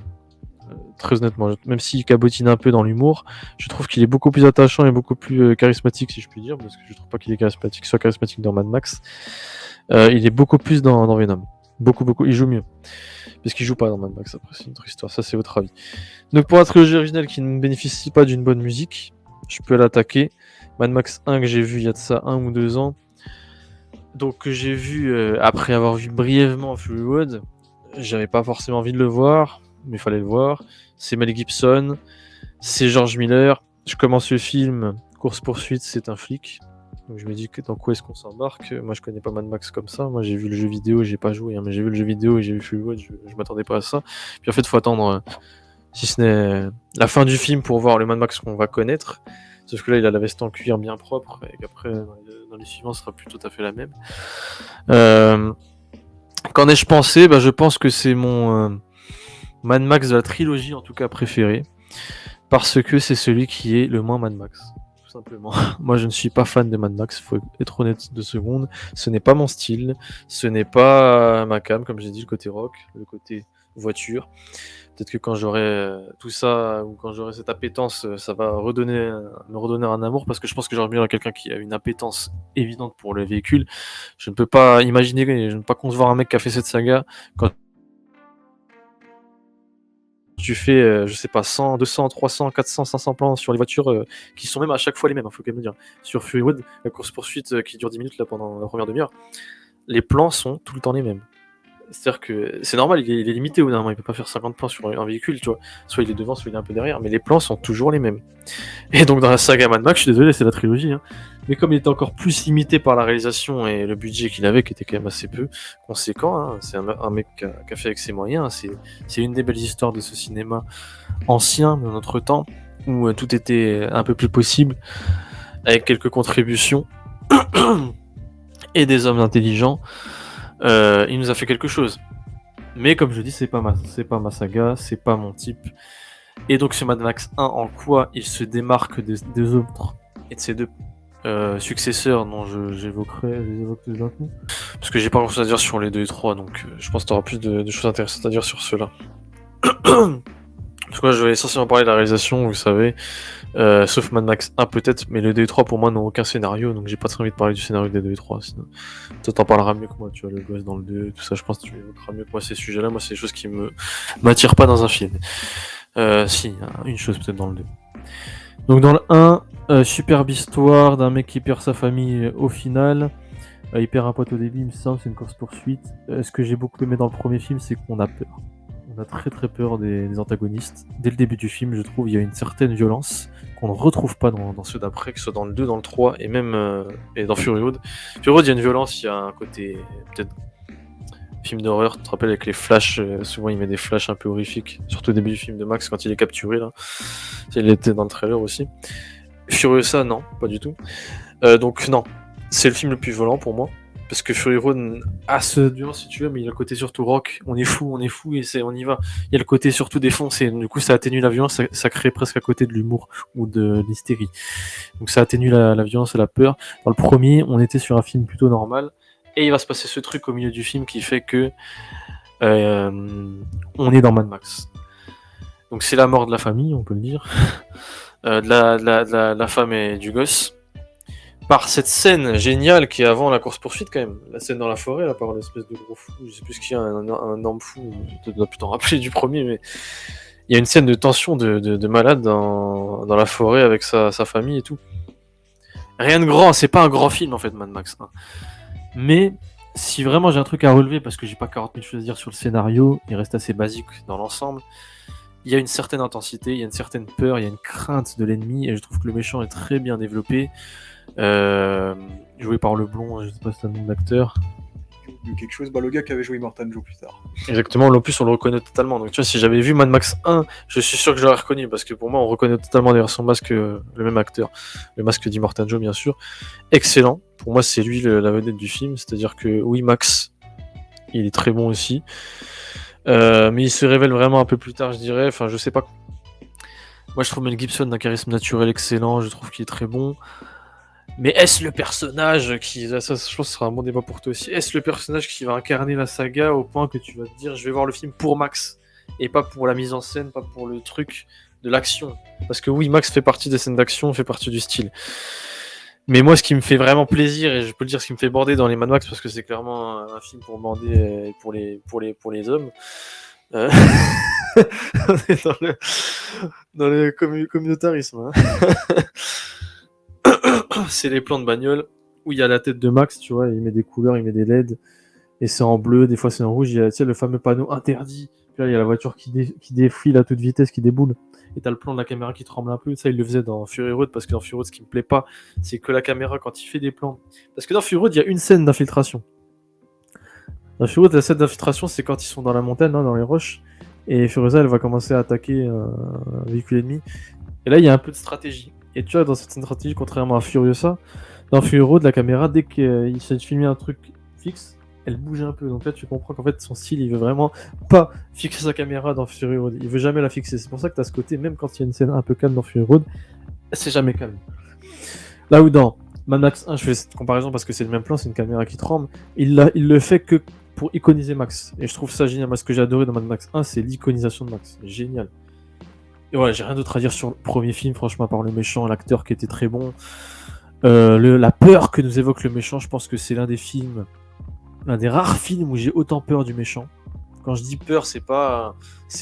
Très honnêtement, même s'il cabotine un peu dans l'humour, je trouve qu'il est beaucoup plus attachant et beaucoup plus charismatique, si je puis dire, parce que je trouve pas qu'il est charismatique, soit charismatique dans Mad Max. Il est beaucoup plus dans Venom. Beaucoup. Il joue mieux. Parce qu'il joue pas dans Mad Max, après, c'est une autre histoire. Ça, c'est votre avis. Donc, pour la trilogie originale qui ne bénéficie pas d'une bonne musique, je peux l'attaquer. Mad Max 1 que j'ai vu il y a de ça 1 ou 2 ans. Donc, que j'ai vu après avoir vu brièvement Fury Road. J'avais pas forcément envie de le voir, mais il fallait le voir. C'est Mel Gibson, c'est George Miller. Je commence le film, course-poursuite, c'est un flic. Donc je me dis dans quoi est-ce qu'on s'embarque. Moi je connais pas Mad Max comme ça. Moi j'ai vu le jeu vidéo, j'ai pas joué, hein, mais j'ai vu le jeu vidéo et j'ai vu Fury Road, je m'attendais pas à ça. Puis en fait, faut attendre, si ce n'est la fin du film pour voir le Mad Max qu'on va connaître. Sauf que là, il a la veste en cuir bien propre, et qu'après, dans les suivants, ce sera plus tout à fait la même. Qu'en ai-je pensé ? Je pense que c'est mon Mad Max de la trilogie, en tout cas, préféré. Parce que c'est celui qui est le moins Mad Max. Tout simplement. Moi, je ne suis pas fan de Mad Max, faut être honnête 2 secondes. Ce n'est pas mon style. Ce n'est pas ma cam, comme j'ai dit, le côté rock, le côté voiture. Peut-être que quand j'aurai tout ça, ou quand j'aurai cette appétence, ça va me redonner un amour, parce que je pense que j'aurais bien quelqu'un qui a une appétence évidente pour le véhicule. Je ne peux pas imaginer, je ne peux pas concevoir un mec qui a fait cette saga quand tu fais, je sais pas, 100, 200, 300, 400, 500 plans sur les voitures qui sont même à chaque fois les mêmes, faut quand même le dire. Sur Fury Road, la course-poursuite qui dure 10 minutes là, pendant la première demi-heure, les plans sont tout le temps les mêmes. C'est-à-dire que c'est normal, il est limité au moment, il peut pas faire 50 plans sur un véhicule, tu vois. Soit il est devant, soit il est un peu derrière, mais les plans sont toujours les mêmes. Et donc dans la saga Mad Max, je suis désolé, c'est la trilogie, hein, mais comme il était encore plus limité par la réalisation et le budget qu'il avait, qui était quand même assez peu conséquent, hein, c'est un mec qui a fait avec ses moyens, c'est une des belles histoires de ce cinéma ancien, de notre temps, où tout était un peu plus possible, avec quelques contributions et des hommes intelligents. Il nous a fait quelque chose. Mais comme je dis, c'est pas ma saga, c'est pas mon type. Et donc ce Mad Max 1, en quoi il se démarque des autres et de ses deux successeurs dont j'évoquerai, je les évoque tous d'un coup. Parce que j'ai pas grand chose à dire sur les 2 et 3, donc je pense que tu auras plus de choses intéressantes à dire sur ceux-là. Parce que je vais essentiellement parler de la réalisation, vous savez, sauf Mad Max 1 peut-être, mais le 2 et 3 pour moi n'ont aucun scénario, donc j'ai pas très envie de parler du scénario des 2 et 3. Sinon, toi t'en parleras mieux que moi, tu vois, le gosse dans le 2, tout ça, je pense que tu évoqueras mieux que moi ces sujets-là. Moi, c'est des choses qui m'attirent pas dans un film. Si, une chose peut-être dans le 2. Donc dans le 1, superbe histoire d'un mec qui perd sa famille au final. Il perd un pote au début, il me semble, c'est une course-poursuite. Ce que j'ai beaucoup aimé dans le premier film, c'est qu'on a peur. On a très très peur des antagonistes. Dès le début du film, je trouve, il y a une certaine violence qu'on ne retrouve pas dans ceux d'après, que ce soit dans le 2, dans le 3 et même et dans Fury Road. Fury Road, il y a une violence, il y a un côté peut-être film d'horreur, tu te rappelles avec les flashs, souvent il met des flashs un peu horrifiques, surtout au début du film de Max quand il est capturé là. Il était dans le trailer aussi. Furiosa, non, pas du tout. Donc non, c'est le film le plus violent pour moi. Parce que Fury Road a ce violence si tu veux, mais il y a le côté surtout rock. On est fou et on y va. Il y a le côté surtout défoncé. Du coup, ça atténue la violence, ça crée presque à côté de l'humour ou de l'hystérie. Donc ça atténue la violence et la peur. Dans le premier, on était sur un film plutôt normal. Et il va se passer ce truc au milieu du film qui fait que on est dans Mad Max. Donc c'est la mort de la famille, on peut le dire. De la femme et du gosse. Par cette scène géniale qui est avant la course-poursuite quand même. La scène dans la forêt, là, par l'espèce de gros fou. Je sais plus ce qu'il y a, un homme fou. Tu dois plus t'en rappeler du premier, mais il y a une scène de tension de malade dans la forêt avec sa famille et tout. Rien de grand, c'est pas un grand film en fait, Mad Max 1. Mais si vraiment j'ai un truc à relever, parce que j'ai pas 40 000 choses à dire sur le scénario, il reste assez basique dans l'ensemble. Il y a une certaine intensité, il y a une certaine peur, il y a une crainte de l'ennemi, et je trouve que le méchant est très bien développé. Joué par le blond, je sais pas si c'est un nom d'acteur. Quelque chose, le gars qui avait joué Immortan Joe plus tard. Exactement, en plus on le reconnaît totalement. Donc tu vois, si j'avais vu Mad Max 1, je suis sûr que je l'aurais reconnu, parce que pour moi on reconnaît totalement derrière son masque le même acteur. Le masque d'Immortan Joe bien sûr. Excellent, pour moi c'est lui la vedette du film, c'est-à-dire que oui Max, il est très bon aussi. Mais il se révèle vraiment un peu plus tard je dirais, enfin je sais pas. Moi je trouve Mel Gibson d'un charisme naturel excellent, je trouve qu'il est très bon. Mais est-ce le personnage qui... Ça, je pense que ce sera un bon débat pour toi aussi. Est-ce le personnage qui va incarner la saga au point que tu vas te dire je vais voir le film pour Max et pas pour la mise en scène, pas pour le truc de l'action. Parce que oui, Max fait partie des scènes d'action, fait partie du style. Mais moi, ce qui me fait vraiment plaisir, et je peux le dire, ce qui me fait bander dans les Mad Max, parce que c'est clairement un film pour bander et pour les hommes. Euh, On est dans le communautarisme. C'est les plans de bagnole où il y a la tête de Max, tu vois, il met des couleurs, il met des LED, et c'est en bleu, des fois c'est en rouge, il y a, tu sais, le fameux panneau interdit. Puis là, il y a la voiture qui défile à toute vitesse, qui déboule. Et t'as le plan de la caméra qui tremble un peu. Ça, il le faisait dans Fury Road, parce que dans Fury Road, ce qui me plaît pas, c'est que la caméra, quand il fait des plans. Parce que dans Fury Road, il y a une scène d'infiltration. Dans Fury Road, la scène d'infiltration, c'est quand ils sont dans la montagne, hein, dans les roches. Et Furiosa, elle va commencer à attaquer un véhicule ennemi. Et là, il y a un peu de stratégie. Et tu vois, dans cette stratégie, contrairement à Furiosa, dans Fury Road, la caméra, dès qu'il s'agit de filmer un truc fixe, elle bouge un peu. Donc là, tu comprends qu'en fait, son style, il veut vraiment pas fixer sa caméra dans Fury Road. Il veut jamais la fixer. C'est pour ça que t'as ce côté, même quand il y a une scène un peu calme dans Fury Road, c'est jamais calme. Là où dans Mad Max 1, je fais cette comparaison parce que c'est le même plan, c'est une caméra qui tremble. Il le fait que pour iconiser Max. Et je trouve ça génial. Moi, ce que j'ai adoré dans Mad Max 1, c'est l'iconisation de Max. C'est génial. Et ouais, j'ai rien d'autre à dire sur le premier film, franchement, à part le méchant, l'acteur qui était très bon. La peur que nous évoque le méchant, je pense que c'est l'un des rares films où j'ai autant peur du méchant. Quand je dis peur, c'est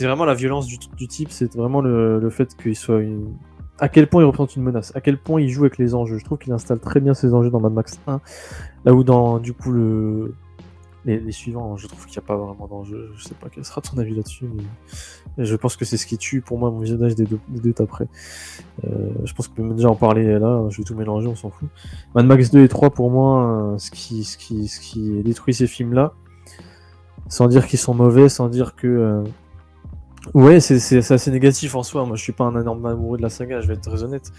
vraiment la violence du type, c'est vraiment le fait qu'il soit à quel point il représente une menace, à quel point il joue avec les enjeux. Je trouve qu'il installe très bien ses enjeux dans Mad Max 1, là où dans du coup les suivants, je trouve qu'il n'y a pas vraiment d'enjeu. Je sais pas quel sera ton avis là-dessus, mais je pense que c'est ce qui tue pour moi mon visionnage des deux après. Je pense que déjà en parler là, je vais tout mélanger, on s'en fout. Mad Max 2 et 3 pour moi, ce qui détruit ces films-là, sans dire qu'ils sont mauvais, sans dire que... Ouais, c'est assez négatif en soi. Moi, je suis pas un énorme amoureux de la saga, je vais être très honnête.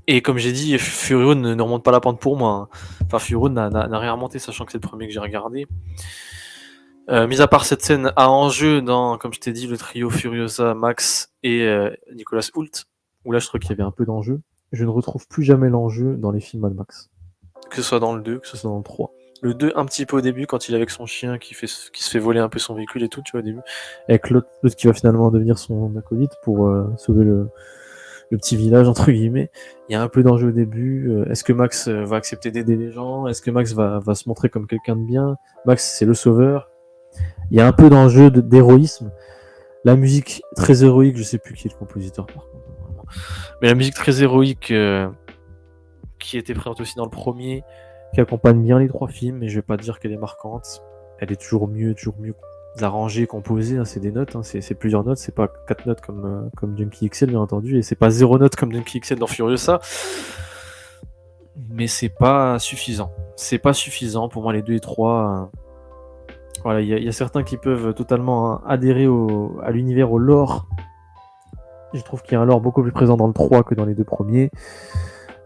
Et comme j'ai dit, Fury Road ne remonte pas la pente pour moi. Enfin, Fury Road n'a rien remonté, sachant que c'est le premier que j'ai regardé. Mis à part cette scène à enjeu dans, comme je t'ai dit, le trio Furiosa, Max et Nicolas Hoult, où là je trouve qu'il y avait un peu d'enjeu, je ne retrouve plus jamais l'enjeu dans les films Mad Max. Que ce soit dans le 2, que ce soit dans le 3. Le 2, un petit peu au début, quand il est avec son chien qui se fait voler un peu son véhicule et tout, tu vois, au début. Avec l'autre qui va finalement devenir son acolyte pour sauver le petit village, entre guillemets. Il y a un peu d'enjeu au début. Est-ce que Max va accepter d'aider les gens? Est-ce que Max va se montrer comme quelqu'un de bien? Max, c'est le sauveur. Il y a un peu d'enjeu d'héroïsme. La musique très héroïque, je sais plus qui est le compositeur par contre. Mais la musique très héroïque qui était présente aussi dans le premier, qui accompagne bien les trois films, mais je vais pas dire qu'elle est marquante. Elle est toujours mieux arrangée, composée, hein, c'est des notes, hein, c'est plusieurs notes, c'est pas 4 notes comme Junkie XL bien entendu, et c'est pas 0 notes comme Junkie XL dans Furiosa. Mais c'est pas suffisant. C'est pas suffisant pour moi les 2 et 3. Voilà, il y a certains qui peuvent totalement adhérer à l'univers, au lore. Je trouve qu'il y a un lore beaucoup plus présent dans le 3 que dans les 2 premiers.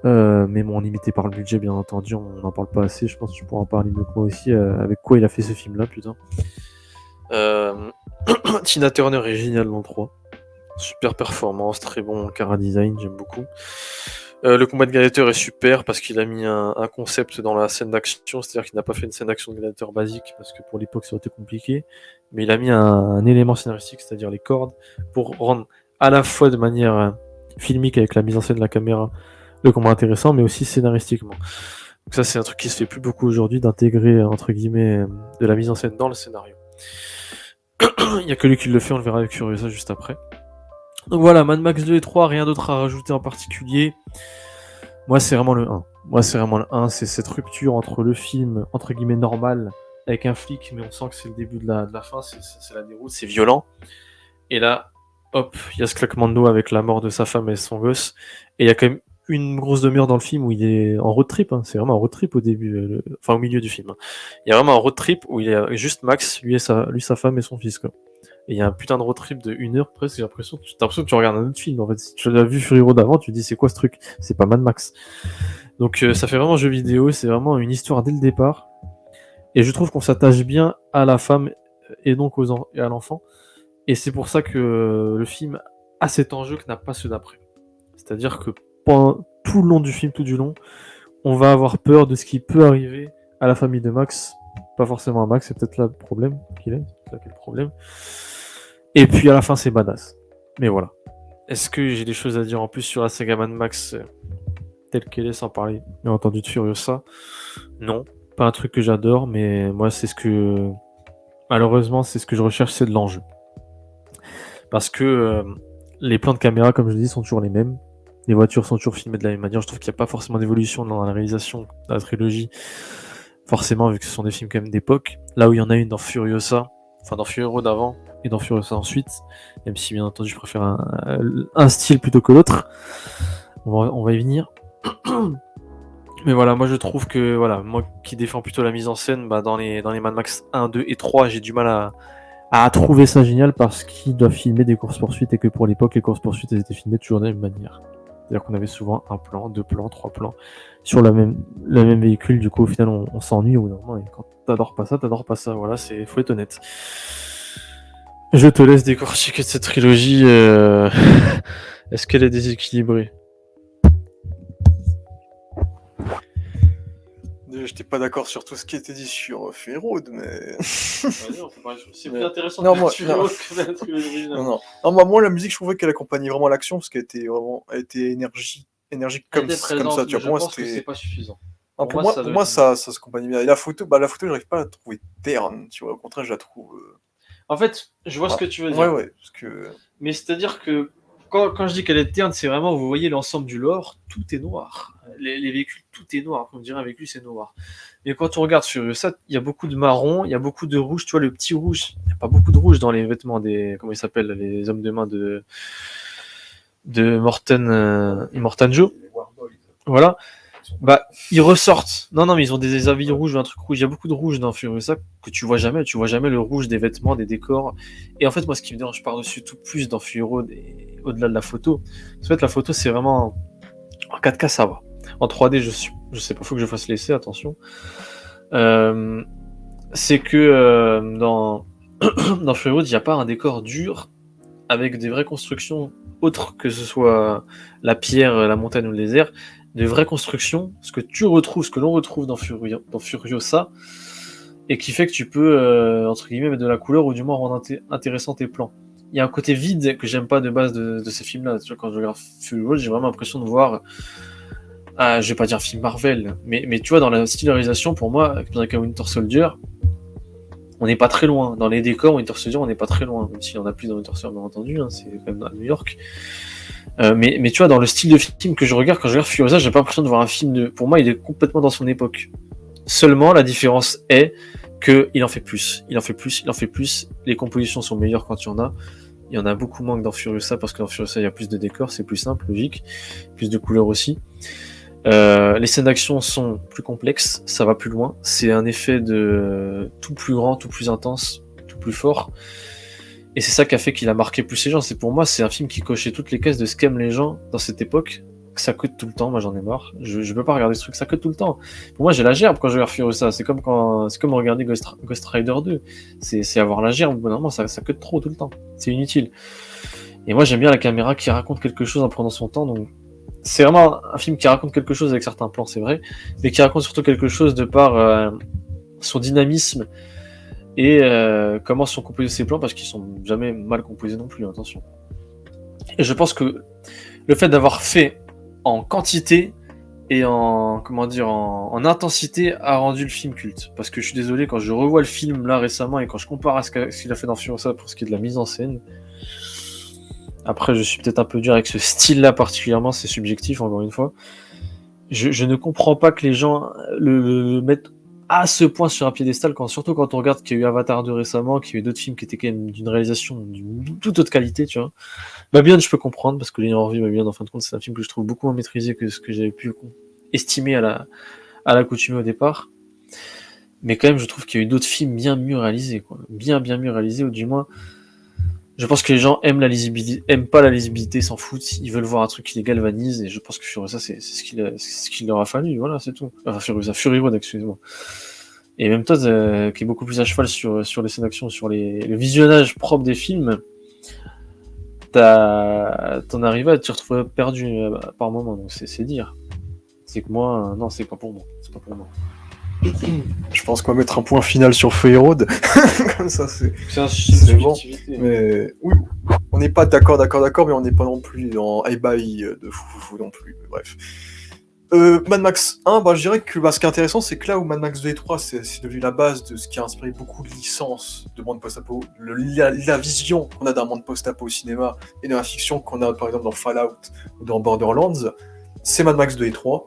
Mais bon, limité par le budget, bien entendu, on n'en parle pas assez. Je pense que tu pourras en parler mieux que moi aussi. Avec quoi il a fait ce film-là, putain. Tina Turner est géniale dans le 3. Super performance, très bon chara-design, j'aime beaucoup. Le combat de Gladiator est super parce qu'il a mis un concept dans la scène d'action, c'est-à-dire qu'il n'a pas fait une scène d'action de Gladiator basique parce que pour l'époque ça aurait été compliqué, mais il a mis un élément scénaristique, c'est-à-dire les cordes, pour rendre à la fois de manière filmique avec la mise en scène de la caméra le combat intéressant, mais aussi scénaristiquement. Donc ça c'est un truc qui se fait plus beaucoup aujourd'hui, d'intégrer entre guillemets de la mise en scène dans le scénario. Il n'y a que lui qui le fait, on le verra avec Furiosa juste après. Donc voilà, Mad Max 2 et 3, rien d'autre à rajouter en particulier. Moi, c'est vraiment le 1. C'est cette rupture entre le film, entre guillemets, normal, avec un flic, mais on sent que c'est le début de la fin, c'est la déroute, c'est violent. Et là, hop, il y a ce claquement de doigts avec la mort de sa femme et son gosse. Et il y a quand même une grosse demi-heure dans le film où il est en road trip, hein. C'est vraiment un road trip au début, enfin au milieu du film. Il y a vraiment un road trip où il y a juste Max, lui, sa femme et son fils, quoi. Et il y a un putain de road trip de 1 heure presque, t'as l'impression que tu regardes un autre film en fait. Si tu l'as vu Fury Road avant, tu te dis c'est quoi ce truc? C'est pas Mad Max. Donc ça fait vraiment jeu vidéo, c'est vraiment une histoire dès le départ. Et je trouve qu'on s'attache bien à la femme et donc et à l'enfant. Et c'est pour ça que le film a cet enjeu que n'a pas ceux d'après. C'est-à-dire que pendant tout le long du film, tout du long, on va avoir peur de ce qui peut arriver à la famille de Max. Pas forcément à Max, c'est peut-être là le problème qu'il est. C'est là qu'est le problème. Et puis à la fin, c'est badass. Mais voilà. Est-ce que j'ai des choses à dire en plus sur la saga Mad Max telle qu'elle est, sans parler bien entendu de Furiosa? Non. Pas un truc que j'adore, mais moi, c'est ce que. Malheureusement, c'est ce que je recherche, c'est de l'enjeu. Parce que les plans de caméra, comme je le dis, sont toujours les mêmes. Les voitures sont toujours filmées de la même manière. Je trouve qu'il n'y a pas forcément d'évolution dans la réalisation de la trilogie. Forcément, vu que ce sont des films quand même d'époque. Là où il y en a une dans Furiosa, enfin dans Fury Road avant, et dans Furiosa ensuite, même si bien entendu je préfère un style plutôt que l'autre. On va y venir. Mais voilà, moi je trouve que, voilà, moi qui défends plutôt la mise en scène, bah, dans les Mad Max 1, 2 et 3, j'ai du mal à trouver ça génial parce qu'ils doivent filmer des courses-poursuites et que pour l'époque, les courses-poursuites elles étaient filmées toujours de la même manière. C'est-à-dire qu'on avait souvent un plan, deux plans, trois plans sur le même véhicule. Du coup, au final, on s'ennuie au bout d'un moment. Et quand t'adores pas ça. Voilà, faut être honnête. Je te laisse décortiquer de cette trilogie. Est-ce qu'elle est déséquilibrée? J'étais pas d'accord sur tout ce qui était dit sur Fury Road, mais. C'est plus intéressant non, que moi, Fury Road que la trilogie originale. Non, moi, la musique, je trouvais qu'elle accompagnait vraiment l'action parce qu'elle était vraiment, elle était énergique comme ça. Tu vois, pour moi, c'était. C'est pas suffisant. Non, pour moi, ça se accompagnait bien. Et la photo, j'arrive pas à la trouver terne, tu vois. Au contraire, je la trouve. En fait, je vois ce que tu veux dire. Ouais, parce que. Mais c'est-à-dire que quand je dis qu'elle est terne, c'est vraiment, vous voyez l'ensemble du lore, tout est noir. Les véhicules, tout est noir. On dirait avec lui, c'est noir. Mais quand on regarde sur ça, il y a beaucoup de marron, il y a beaucoup de rouge. Tu vois, le petit rouge, il n'y a pas beaucoup de rouge dans les vêtements des. Comment ils s'appellent, les hommes de main de Morten Joe. Voilà. Bah, ils ressortent. Non, mais ils ont des habits rouges ou un truc rouge. Il y a beaucoup de rouge dans Furiosa que tu vois jamais. Tu vois jamais le rouge des vêtements, des décors. Et en fait, moi, ce qui me dérange par-dessus tout plus dans Fury Road et au-delà de la photo, en fait, la photo, c'est vraiment en 4K, ça va. En 3D, je sais pas, faut que je fasse l'essai, attention. C'est que dans Fury Road, il n'y a pas un décor dur avec des vraies constructions autres que ce soit la pierre, la montagne ou le désert. De vraies constructions, ce que l'on retrouve dans Furiosa, et qui fait que tu peux, entre guillemets, mettre de la couleur ou du moins rendre intéressant tes plans. Il y a un côté vide que j'aime pas de base de ces films-là. Tu vois, quand je regarde Fury Road, j'ai vraiment l'impression de voir, je vais pas dire film Marvel, mais tu vois, dans la stylisation, pour moi, avec un Winter Soldier, on n'est pas très loin. Dans les décors, Winter Soldier, on n'est pas très loin. Même s'il y en a plus dans Winter Soldier, bien entendu, c'est quand même à New York. Mais tu vois, dans le style de film que je regarde, quand je regarde Furiosa, j'ai pas l'impression de voir un film de. Pour moi, il est complètement dans son époque. Seulement, la différence est qu'il en fait plus. Il en fait plus. Les compositions sont meilleures quand il y en a. Il y en a beaucoup moins que dans Furiosa, parce que dans Furiosa, il y a plus de décors, c'est plus simple, logique. Plus de couleurs aussi. Les scènes d'action sont plus complexes, ça va plus loin. C'est un effet de tout plus grand, tout plus intense, tout plus fort. Et c'est ça qui a fait qu'il a marqué plus les gens. C'est pour moi, c'est un film qui cochait toutes les cases de ce qu'aiment les gens dans cette époque. Que ça coûte tout le temps, moi j'en ai marre. Je peux pas regarder ce truc, ça coûte tout le temps. Pour moi, j'ai la gerbe quand je regarde Furiosa. C'est comme regarder Ghost Rider 2. C'est avoir la gerbe. Normalement, ça coûte trop tout le temps. C'est inutile. Et moi, j'aime bien la caméra qui raconte quelque chose en prenant son temps. Donc, c'est vraiment un film qui raconte quelque chose avec certains plans, c'est vrai, mais qui raconte surtout quelque chose de par son dynamisme et comment sont composés ces plans, parce qu'ils sont jamais mal composés non plus, attention. Et je pense que le fait d'avoir fait en quantité et en intensité a rendu le film culte. Parce que je suis désolé, quand je revois le film là récemment et quand je compare à ce qu'il a fait dans Furiosa pour ce qui est de la mise en scène, après je suis peut-être un peu dur avec ce style-là particulièrement, c'est subjectif encore une fois. Je ne comprends pas que les gens le mettent à ce point sur un piédestal, surtout quand on regarde qu'il y a eu Avatar 2 récemment, qu'il y a eu d'autres films qui étaient quand même d'une réalisation d'une toute autre qualité, tu vois. Babylone, je peux comprendre, parce que l'ayant revu, Babylone, en fin de compte, c'est un film que je trouve beaucoup moins maîtrisé que ce que j'avais pu estimer à l'accoutumée au départ. Mais quand même, je trouve qu'il y a eu d'autres films bien mieux réalisés, quoi. Bien mieux réalisés, ou du moins, je pense que les gens aiment pas la lisibilité, s'en foutent, ils veulent voir un truc qui les galvanise, et je pense que Furiosa, c'est ce qu'il leur a fallu, voilà, c'est tout. Enfin, Fury Road, excusez-moi. Et même toi, qui est beaucoup plus à cheval sur les scènes d'action, sur le visionnage propre des films, t'en arrives à te retrouver perdu par moment, donc c'est dire. C'est que moi, non, c'est pas pour moi. C'est pas pour moi. Je pense qu'on va mettre un point final sur Fury Road. Comme ça, c'est C'est un c'est bon. subjectivité. Mais oui, on n'est pas d'accord, mais on n'est pas non plus en high-buy de fou non plus. Bref. Mad Max 1, je dirais que ce qui est intéressant, c'est que là où Mad Max 2 et 3, c'est devenu la base de ce qui a inspiré beaucoup de licences de monde post-apo, la vision qu'on a d'un monde post-apo au cinéma et de la fiction qu'on a par exemple dans Fallout ou dans Borderlands, c'est Mad Max 2 et 3.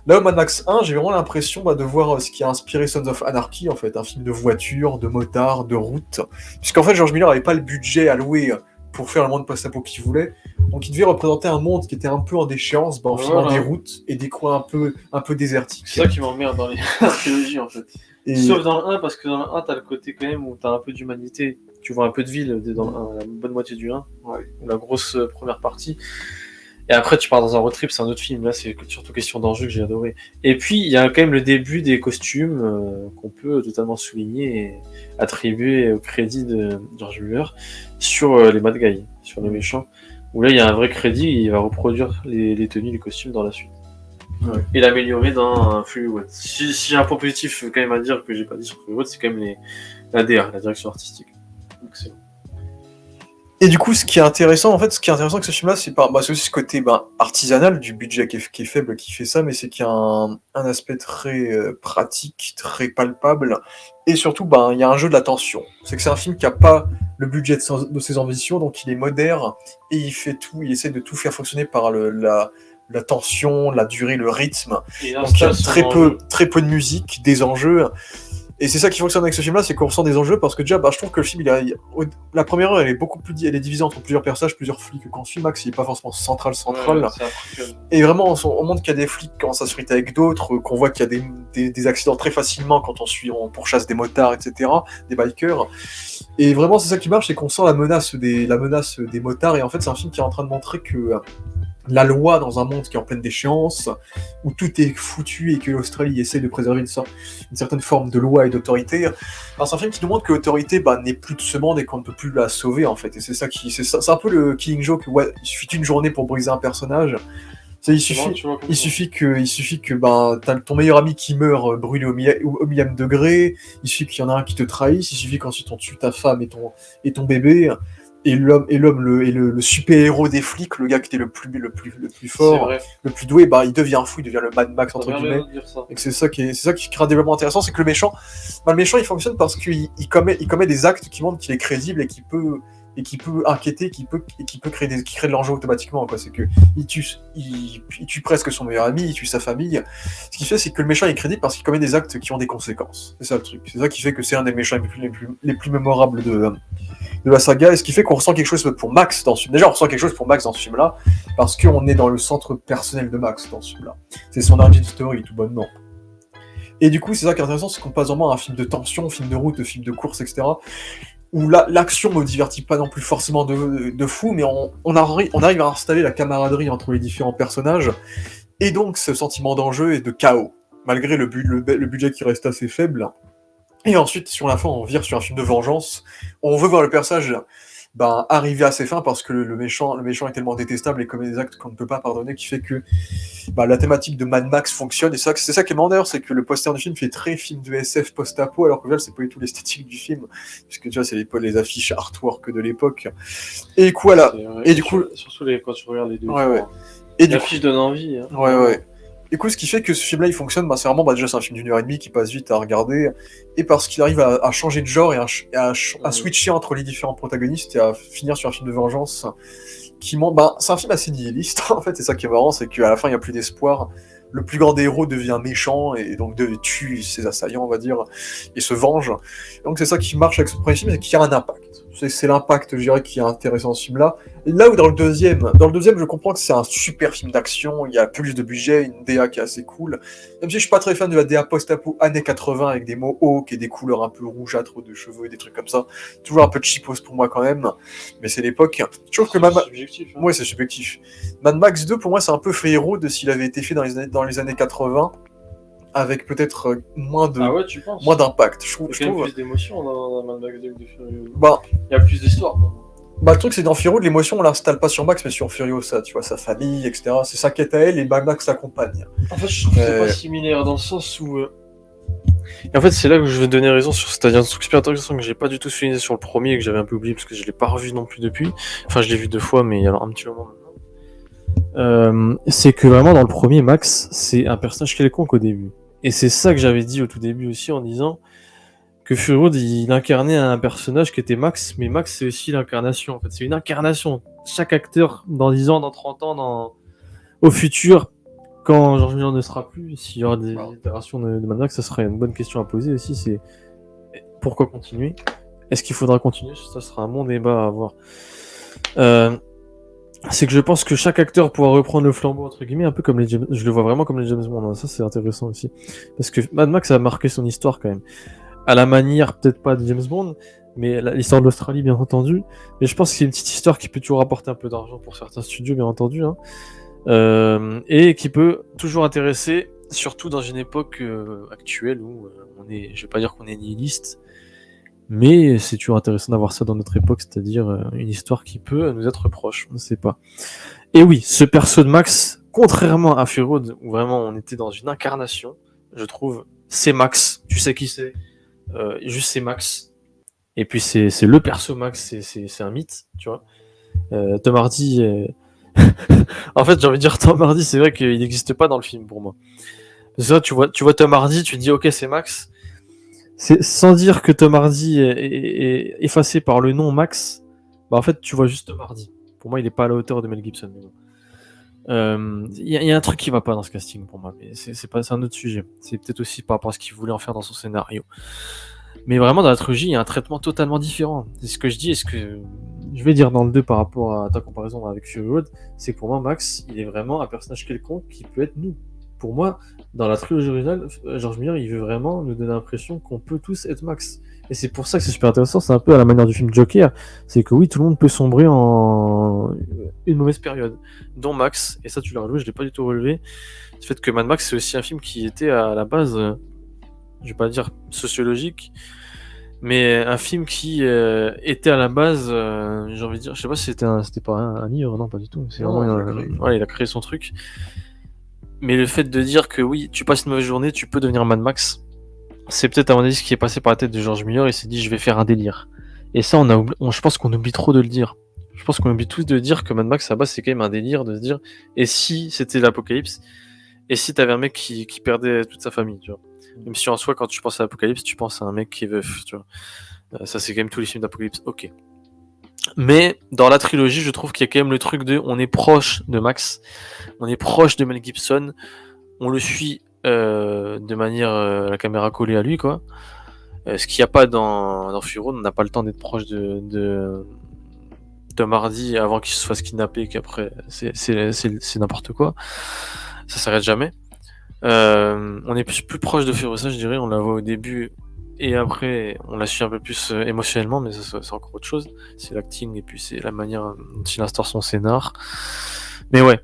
Là où Mad Max 1, j'ai vraiment l'impression de voir ce qui a inspiré Sons of Anarchy, en fait, un film de voiture, de motard, de route. Puisqu'en fait, George Miller n'avait pas le budget alloué pour faire le monde post-apo qu'il voulait. Donc il devait représenter un monde qui était un peu en déchéance, en filmant des routes et des coins un peu désertiques. C'est ça qui m'emmerde dans les trilogies en fait. Sauf dans le 1, parce que dans le 1, t'as le côté quand même où t'as un peu d'humanité. Tu vois un peu de ville dans le 1, la bonne moitié du 1, la grosse première partie. Et après, tu pars dans un road trip, c'est un autre film. Là, c'est surtout question d'enjeu que j'ai adoré. Et puis, il y a quand même le début des costumes qu'on peut totalement souligner et attribuer au crédit de George Miller sur les bad guys, sur les méchants. Où là, il y a un vrai crédit et il va reproduire les tenues, les costumes dans la suite. Ouais. Et l'améliorer dans Fury Road. Si j'ai un point positif quand même à dire que j'ai pas dit sur Fury Road, c'est quand même la DR, la direction artistique. Excellent. Et du coup, ce qui est intéressant avec ce film-là, c'est aussi ce côté artisanal du budget qui est faible qui fait ça, mais c'est qu'il y a un aspect très pratique, très palpable, et surtout, il y a un jeu de l'attention. C'est que c'est un film qui n'a pas le budget de ses ambitions, donc il est moderne, et il essaie de tout faire fonctionner par la tension, la durée, le rythme. Donc il y a très peu de musique, des enjeux. Et c'est ça qui fonctionne avec ce film-là, c'est qu'on ressent des enjeux, parce que déjà, je trouve que le film, la première heure, elle est divisée entre plusieurs personnages, plusieurs flics. Quand le film, Max, il est pas forcément central. Et vraiment, on montre qu'il y a des flics quand ça se frite avec d'autres, qu'on voit qu'il y a des accidents très facilement quand on pourchasse des motards, etc., des bikers. Et vraiment, c'est ça qui marche, c'est qu'on sent la menace des motards, et en fait, c'est un film qui est en train de montrer que la loi dans un monde qui est en pleine déchéance, où tout est foutu et que l'Australie essaie de préserver une certaine forme de loi et d'autorité. C'est un film qui nous montre que l'autorité n'est plus de ce monde et qu'on ne peut plus la sauver en fait. Et c'est un peu le Killing Joke, il suffit d'une journée pour briser un personnage. Il suffit que t'as ton meilleur ami qui meurt brûlé au millième degré, il suffit qu'il y en a un qui te trahisse, il suffit qu'ensuite on tue ta femme et ton bébé. Et le super-héros des flics, le gars qui était le plus fort, le plus doué, il devient fou, il devient le Mad Max entre guillemets. Et c'est ça qui crée un développement intéressant, c'est que le méchant il fonctionne parce qu'il commet des actes qui montrent qu'il est crédible et qui peut inquiéter, qui crée de l'enjeu automatiquement, quoi. C'est que il tue presque son meilleur ami, il tue sa famille. Ce qui fait, c'est que le méchant est crédible parce qu'il commet des actes qui ont des conséquences. C'est ça le truc. C'est ça qui fait que c'est un des méchants les plus mémorables de la saga, et ce qui fait qu'on ressent quelque chose pour Max dans ce film. Déjà, on ressent quelque chose pour Max dans ce film-là, parce qu'on est dans le centre personnel de Max dans ce film-là. C'est son origin story, tout bonnement. Et du coup, c'est ça qui est intéressant, c'est qu'on passe vraiment à un film de tension, film de route, film de course, etc., où l'action ne me divertit pas non plus forcément de fou, mais on arrive à installer la camaraderie entre les différents personnages, et donc ce sentiment d'enjeu et de chaos, malgré le budget qui reste assez faible. Et ensuite, sur la fin, on vire sur un film de vengeance. On veut voir le personnage arriver à ses fins parce que le méchant est tellement détestable et commet des actes qu'on ne peut pas pardonner, qui fait que la thématique de Mad Max fonctionne. Et c'est ça qui est marrant d'ailleurs, c'est que le poster du film fait très film de SF post-apo, alors que là, c'est pas du tout l'esthétique du film, puisque tu vois, c'est les affiches artwork de l'époque. Et quoi là. Et du coup, surtout quand tu regardes les deux. Ouais. Et l'affiche donne envie. Hein. Ouais. Du coup, ce qui fait que ce film-là, il fonctionne, c'est vraiment, déjà, c'est un film d'1h30 qui passe vite à regarder, et parce qu'il arrive à changer de genre et à switcher entre les différents protagonistes et à finir sur un film de vengeance qui montre, c'est un film assez nihiliste, en fait, c'est ça qui est marrant, c'est qu'à la fin, il n'y a plus d'espoir. Le plus grand des héros devient méchant, et donc tue ses assaillants, on va dire, et se venge. Donc c'est ça qui marche avec ce premier film, c'est qu'il y a un impact. C'est l'impact, je dirais, qui est intéressant dans ce film-là. Et là où dans le deuxième, je comprends que c'est un super film d'action, il y a plus de budget, une DA qui est assez cool. Même si je suis pas très fan de la DA post-apo années 80 avec des mots hawk et des couleurs un peu rougeâtres de cheveux et des trucs comme ça. Toujours un peu cheapos pour moi quand même, mais c'est l'époque. Je trouve que c'est subjectif. Hein. Ouais, c'est subjectif. Mad Max 2 pour moi c'est un peu Fury Road de s'il avait été fait dans les années 80. Avec peut-être moins d'impact. Je trouve. Il y a plus d'émotion dans Mad Max 2 que de Fury Road. Il y a plus d'histoire. Bah, le truc, c'est dans Fury, l'émotion, on l'installe pas sur Max, mais sur Furiosa, tu vois, sa famille, etc. C'est sa quête à elle, et Max l'accompagne. En fait, je trouve que c'est pas similaire dans le sens où. Et en fait, c'est là que je vais te donner raison sur. C'est-à-dire un truc super intéressant que j'ai pas du tout souligné sur le premier et que j'avais un peu oublié parce que je l'ai pas revu non plus depuis. Enfin, je l'ai vu 2 fois, mais alors un petit moment maintenant. C'est que vraiment dans le premier, Max, c'est un personnage quelconque au début. Et c'est ça que j'avais dit au tout début aussi en disant que Fury Road, il incarnait un personnage qui était Max, mais Max, c'est aussi l'incarnation. En fait, c'est une incarnation. Chaque acteur, dans 10 ans, dans 30 ans, au futur, quand George Miller ne sera plus, s'il y aura des itérations de Mad Max, ça serait une bonne question à poser aussi. C'est pourquoi continuer? Est-ce qu'il faudra continuer? Ça sera un bon débat à avoir. C'est que je pense que chaque acteur pourra reprendre le flambeau, entre guillemets, un peu comme les James... Je le vois vraiment comme les James Bond. Ça, c'est intéressant aussi. Parce que Mad Max a marqué son histoire quand même. À la manière, peut-être pas de James Bond, mais l'histoire de l'Australie, bien entendu. Mais je pense que c'est une petite histoire qui peut toujours apporter un peu d'argent pour certains studios, bien entendu. Hein. Et qui peut toujours intéresser, surtout dans une époque actuelle où on est, je vais pas dire qu'on est nihiliste, mais c'est toujours intéressant d'avoir ça dans notre époque, c'est-à-dire une histoire qui peut nous être proche, on ne sait pas. Et oui, ce perso de Max, contrairement à Fury Road, où vraiment on était dans une incarnation, je trouve, c'est Max, tu sais qui c'est, juste c'est Max, et puis c'est le perso Max, c'est un mythe, tu vois. Tom Hardy... En fait, j'ai envie de dire Tom Hardy, c'est vrai qu'il n'existe pas dans le film pour moi. Parce que là, tu vois Tom Hardy, tu te dis ok, c'est Max. C'est sans dire que Tom Hardy est effacé par le nom Max. Bah en fait, tu vois juste Tom Hardy. Pour moi, il est pas à la hauteur de Mel Gibson. Il y a un truc qui va pas dans ce casting pour moi, mais c'est un autre sujet. C'est peut-être aussi par rapport à ce qu'il voulait en faire dans son scénario. Mais vraiment, dans la trilogie, il y a un traitement totalement différent. C'est ce que je dis, et ce que je vais dire dans le 2 par rapport à ta comparaison avec Fury Road, c'est que pour moi, Max, il est vraiment un personnage quelconque qui peut être nous. Pour moi, dans la trilogie originale, George Miller, il veut vraiment nous donner l'impression qu'on peut tous être Max. Et c'est pour ça que c'est super intéressant, c'est un peu à la manière du film Joker, c'est que oui, tout le monde peut sombrer en une mauvaise période, dont Max, et ça tu l'as relevé, je l'ai pas du tout relevé, le fait que Mad Max, c'est aussi un film qui était à la base, je vais pas dire sociologique, mais un film qui était à la base, j'ai envie de dire, je sais pas si c'était pas un livre, non pas du tout, c'est Non, vraiment voilà, il a créé son truc. Mais le fait de dire que oui, tu passes une mauvaise journée, tu peux devenir Mad Max, c'est peut-être à mon avis ce qui est passé par la tête de George Miller, il s'est dit je vais faire un délire. Et ça, je pense qu'on oublie trop de le dire. Je pense qu'on oublie tous de dire que Mad Max à la base c'est quand même un délire de se dire et si c'était l'apocalypse, et si t'avais un mec qui perdait toute sa famille, tu vois. Même si en soi, quand tu penses à l'apocalypse, tu penses à un mec qui est veuf, tu vois. Ça, c'est quand même tous les films d'apocalypse, ok. Mais dans la trilogie, je trouve qu'il y a quand même le truc de on est proche de Max, on est proche de Mel Gibson, on le suit de manière la caméra collée à lui, quoi. Ce qu'il n'y a pas dans Fury Road, on n'a pas le temps d'être proche de Tom Hardy avant qu'il se fasse kidnapper, qu'après c'est n'importe quoi. Ça s'arrête jamais. On est plus proche de Furiosa, je dirais. On la voit au début et après, on la suit un peu plus émotionnellement, mais ça, c'est encore autre chose. C'est l'acting et puis c'est la manière dont il instaure son scénar. Mais ouais,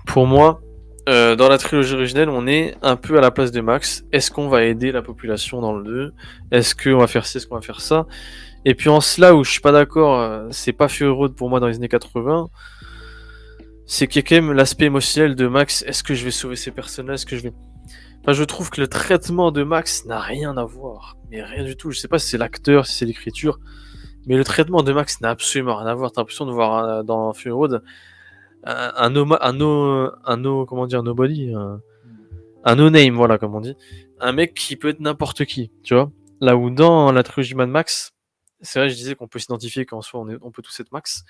pour moi, dans la trilogie originelle, on est un peu à la place de Max. Est-ce qu'on va aider la population dans le 2? Est-ce qu'on va faire ci? Est-ce qu'on va faire ça? Et puis en cela où je suis pas d'accord, c'est pas Fury Road pour moi dans les années 80. C'est qu'il y a quand même l'aspect émotionnel de Max. Est-ce que je vais sauver ces personnages? Est-ce que je vais... Enfin, je trouve que le traitement de Max n'a rien à voir. Mais rien du tout. Je sais pas si c'est l'acteur, si c'est l'écriture. Mais le traitement de Max n'a absolument rien à voir. T'as l'impression de voir dans Fury Road comment dire, nobody, un no-name, voilà, comme on dit. Un mec qui peut être n'importe qui, tu vois. Là où dans la trilogie Mad Max, c'est vrai, je disais qu'on peut s'identifier qu'en soi, on peut tous être Max.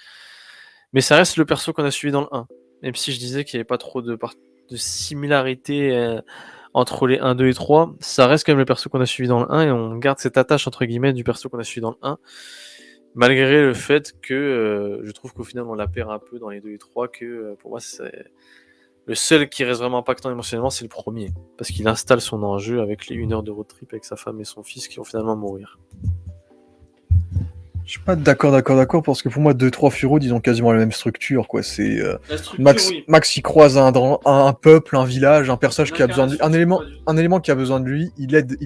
Mais ça reste le perso qu'on a suivi dans le 1. Même si je disais qu'il n'y avait pas trop de similarité entre les 1, 2 et 3, ça reste quand même le perso qu'on a suivi dans le 1 et on garde cette attache entre guillemets du perso qu'on a suivi dans le 1. Malgré le fait que je trouve qu'au final on la perd un peu dans les 2 et 3, que pour moi c'est le seul qui reste vraiment impactant émotionnellement, c'est le premier. Parce qu'il installe son enjeu avec les 1 heure de road trip avec sa femme et son fils qui vont finalement mourir. Je suis pas d'accord, parce que pour moi, 2-3 Fury Road, ils ont quasiment la même structure, quoi. C'est Oui. Max, il croise un peuple, un village, un personnage qui a besoin de un élément qui a besoin de lui. Il aide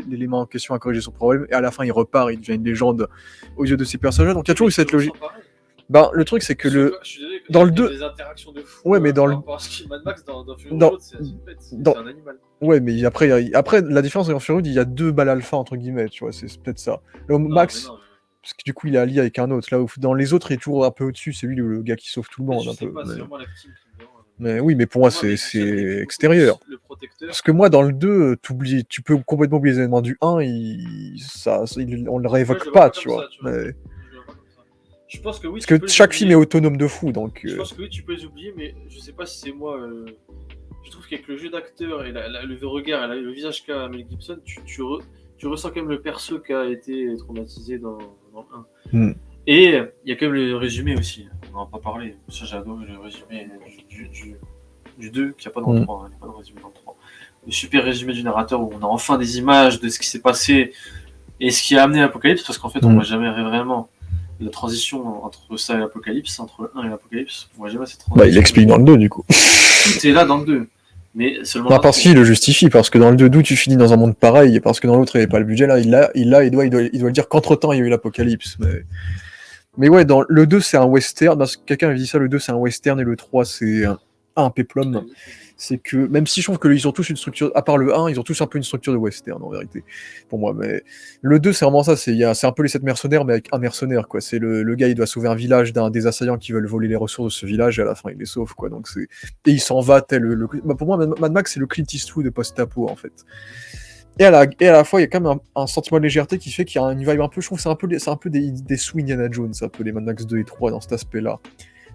l'élément en question à corriger son problème, et à la fin, il repart, il devient une légende aux yeux de ces personnages. Donc il y a toujours eu cette logique. Ben, le truc, c'est que Je suis désolé, dans le il y a 2, des interactions de fou. ouais, mais dans par le, rapport à ce qui Mad Max dans Fury dans, Road, c'est une bête, c'est dans, un animal. ouais, mais après, la différence dans Fury Road, il y a 2 balles alpha, entre guillemets, tu vois, c'est peut-être ça. Là, Non, Max, mais non. parce que du coup, il est allié avec un autre. Là, où, dans les autres, il est toujours un peu au-dessus, c'est lui le gars qui sauve tout le Mais monde, je un sais peu. pas, c'est vraiment l'acting qui me rend, Mais oui, mais pour moi, c'est extérieur. le protecteur. Parce que moi, dans le 2, tu peux complètement oublier les éléments du 1, on le Ouais, réévoque je le vois pas, pas tu comme vois. ça, tu vois. Mais- Je le vois pas comme ça. Je pense que oui, Parce tu que peux les chaque film est oublier. autonome de fou, donc... Je pense que oui, tu peux les oublier, mais je sais pas si c'est moi. Je trouve qu'avec le jeu d'acteur et le regard et le visage qu'a Mel Gibson, tu ressens quand même le perso qui a été traumatisé dans le 1. Hmm. Et il y a quand même le résumé aussi. On n'en a pas parlé. Ça, j'adore le résumé du 2, qu'il n'y a pas dans le 3. Il n'y a pas de résumé dans le 3. Le super résumé du narrateur où on a enfin des images de ce qui s'est passé et ce qui a amené l'Apocalypse, parce qu'en fait, on ne voit jamais vraiment la transition entre ça et l'Apocalypse, entre le 1 et l'Apocalypse. On voit jamais cette transition. Bah, il explique dans le 2, du coup. Tout est là dans le 2. Mais seulement. Non, parce qu'il le justifie, parce que dans le 2, d'où tu finis dans un monde pareil, et parce que dans l'autre, il n'y avait pas le budget, là, il doit le dire qu'entre-temps, il y a eu l'Apocalypse. Mais ouais, dans le 2, c'est un western. Quelqu'un avait dit ça, le 2, c'est un western, et le 3, c'est un péplum. C'est que, même si je trouve que ils ont tous une structure, à part le 1, ils ont tous un peu une structure de western, en vérité, pour moi. Mais le 2, c'est vraiment ça, c'est un peu les 7 mercenaires, mais avec un mercenaire, quoi. C'est le gars, il doit sauver un village des assaillants qui veulent voler les ressources de ce village, et à la fin, il les sauve, quoi. Donc et il s'en va tel bah, pour moi, Mad Max, c'est le Clint Eastwood de post-apo, en fait. Et à la fois, il y a quand même un sentiment de légèreté qui fait qu'il y a une vibe un peu, je trouve que c'est un peu des sous Indiana Jones, un peu les Mad Max 2 et 3 dans cet aspect-là.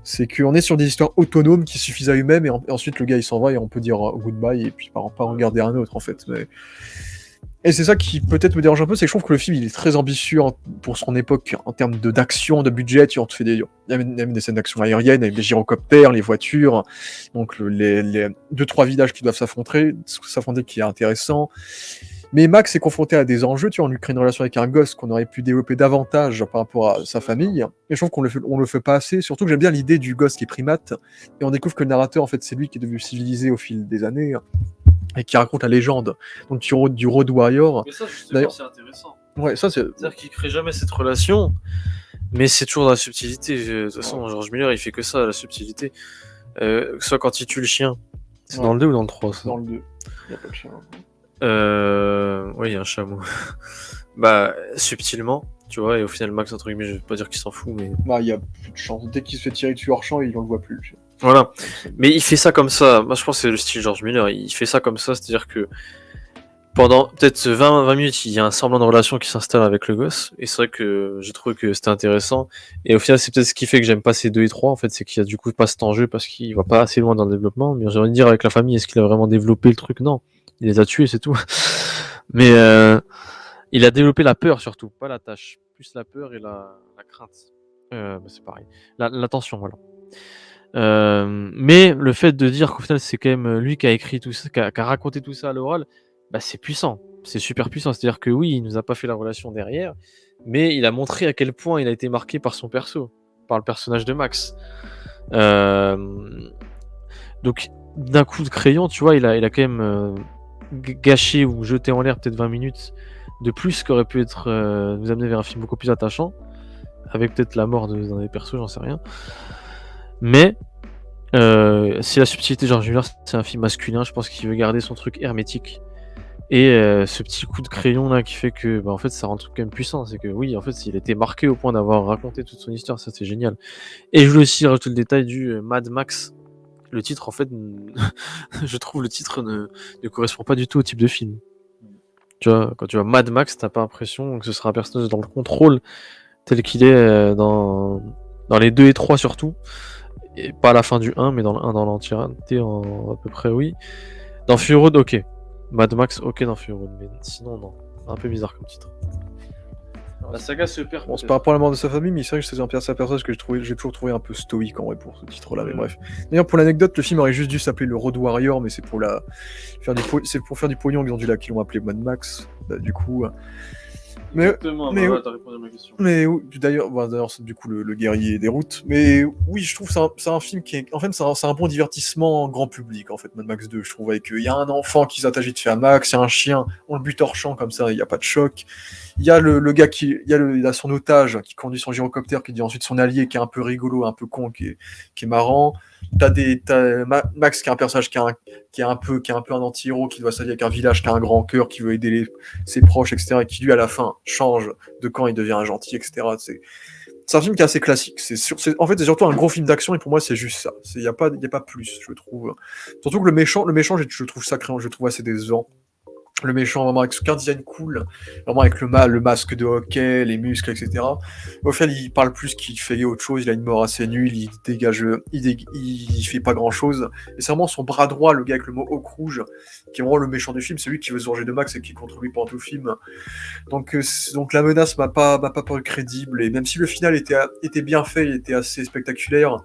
C'est qu'on est sur des histoires autonomes qui suffisent à eux-mêmes, et ensuite le gars il s'en va et on peut dire goodbye et puis pas regarder un autre en fait. Et c'est ça qui peut-être me dérange un peu, c'est que je trouve que le film il est très ambitieux pour son époque en termes d'action, de budget. Il y a même des scènes d'action aérienne avec des gyrocoptères, les voitures, donc les 2-3 villages qui doivent s'affronter qui est intéressant. Mais Max est confronté à des enjeux, tu vois, on lui crée une relation avec un gosse qu'on aurait pu développer davantage par rapport à sa famille, et je trouve qu'on le fait pas assez, surtout que j'aime bien l'idée du gosse qui est primate, et on découvre que le narrateur, en fait, c'est lui qui est devenu civilisé au fil des années, et qui raconte la légende, donc du Road Warrior. Mais ça, justement, c'est intéressant. Ouais, ça, c'est-à-dire qu'il crée jamais cette relation, mais c'est toujours dans la subtilité. De toute façon, George Miller, il fait que ça, la subtilité. Soit quand il tue le chien. C'est dans le 2 ou dans le 3 ça ? Dans le 2. Il n'y a pas de chien. Oui, il y a un chameau. Bah, subtilement, tu vois, et au final, Max, entre guillemets, je vais pas dire qu'il s'en fout, mais. Bah, il y a plus de chance. Dès qu'il se fait tirer dessus hors champ, il en le voit plus. Voilà. Mais il fait ça comme ça. Moi, je pense que c'est le style George Miller. Il fait ça comme ça, c'est-à-dire que pendant peut-être 20 minutes, il y a un semblant de relation qui s'installe avec le gosse. Et c'est vrai que j'ai trouvé que c'était intéressant. Et au final, c'est peut-être ce qui fait que j'aime pas ces 2 et 3. En fait, c'est qu'il y a du coup pas cet enjeu parce qu'il va pas assez loin dans le développement. Mais j'ai envie de dire, avec la famille, est-ce qu'il a vraiment développé le truc ? Non. Il les a tués, c'est tout. Mais il a développé la peur surtout, pas la tâche. Plus la peur et la crainte. Bah, c'est pareil. L'attention, voilà. Mais le fait de dire qu'au final, c'est quand même lui qui a écrit tout ça, qui a raconté tout ça à l'oral, bah, c'est puissant. C'est super puissant. C'est-à-dire que oui, il nous a pas fait la relation derrière, mais il a montré à quel point il a été marqué par son perso, par le personnage de Max. Donc, d'un coup de crayon, tu vois, il a quand même gâché ou jeté en l'air peut-être 20 minutes de plus, qui aurait pu être nous amener vers un film beaucoup plus attachant, avec peut-être la mort d'un des persos, j'en sais rien. Mais si la subtilité de George Miller, c'est un film masculin, je pense qu'il veut garder son truc hermétique. Et ce petit coup de crayon là qui fait que bah, en fait ça rend le truc quand même puissant, c'est que oui en fait il était marqué au point d'avoir raconté toute son histoire, ça c'est génial. Et je voulais aussi rajouter le détail du Mad Max. Le titre en fait, je trouve le titre ne correspond pas du tout au type de film. Tu vois, quand tu vois Mad Max, t'as pas l'impression que ce sera un personnage dans le contrôle tel qu'il est dans les 2 et 3 surtout. Et pas à la fin du 1, mais dans le 1 dans l'entièreté à peu près oui. Dans Fury Road, ok. Mad Max, ok dans Fury Road, mais sinon non. Un peu bizarre comme titre. La saga se perd. Bon, c'est par rapport à la mort de sa famille, mais c'est vrai que c'est un personnage que j'ai toujours trouvé un peu stoïque en vrai pour ce titre-là, mais bref. D'ailleurs, pour l'anecdote, le film aurait juste dû s'appeler le Road Warrior, mais c'est pour faire du pognon qu'ils l'ont appelé Mad Max. Bah, du coup, Mais, Exactement, mais, voilà, t'as répondu à ma question. mais d'ailleurs, c'est du coup le guerrier des routes. Mais oui, je trouve que c'est un film qui est. En fait, c'est un bon divertissement grand public, en fait, Mad Max 2. Je trouve, avec. Il y a un enfant qui s'attache vite fait à Max, il y a un chien, on le bute hors champ, comme ça, il n'y a pas de choc. Il y a le gars qui. Il a son otage qui conduit son gyrocoptère, qui dit ensuite son allié, qui est un peu rigolo, un peu con, qui est marrant. T'as Max qui est un personnage qui est un peu un anti-héros, qui doit s'allier avec un village qui a un grand cœur, qui veut aider ses proches, etc. Et qui lui, à la fin, change de camp, il devient un gentil, etc. C'est un film qui est assez classique. En fait, c'est surtout un gros film d'action, et pour moi, c'est juste ça. Il n'y a pas plus, je trouve. Surtout que le méchant, je trouve sacré, je le trouve assez décevant. Le méchant, vraiment, avec un design cool, vraiment avec le masque de hockey, les muscles, etc. Au final, il parle plus qu'il fait autre chose, il a une mort assez nulle, il dégage, il fait pas grand chose. Et c'est vraiment son bras droit, le gars avec le mot Hawk rouge, qui est vraiment le méchant du film, c'est lui qui veut se venger de Max et qui contribue pendant tout le film. Donc la menace m'a pas paru crédible, et même si le final était bien fait, il était assez spectaculaire,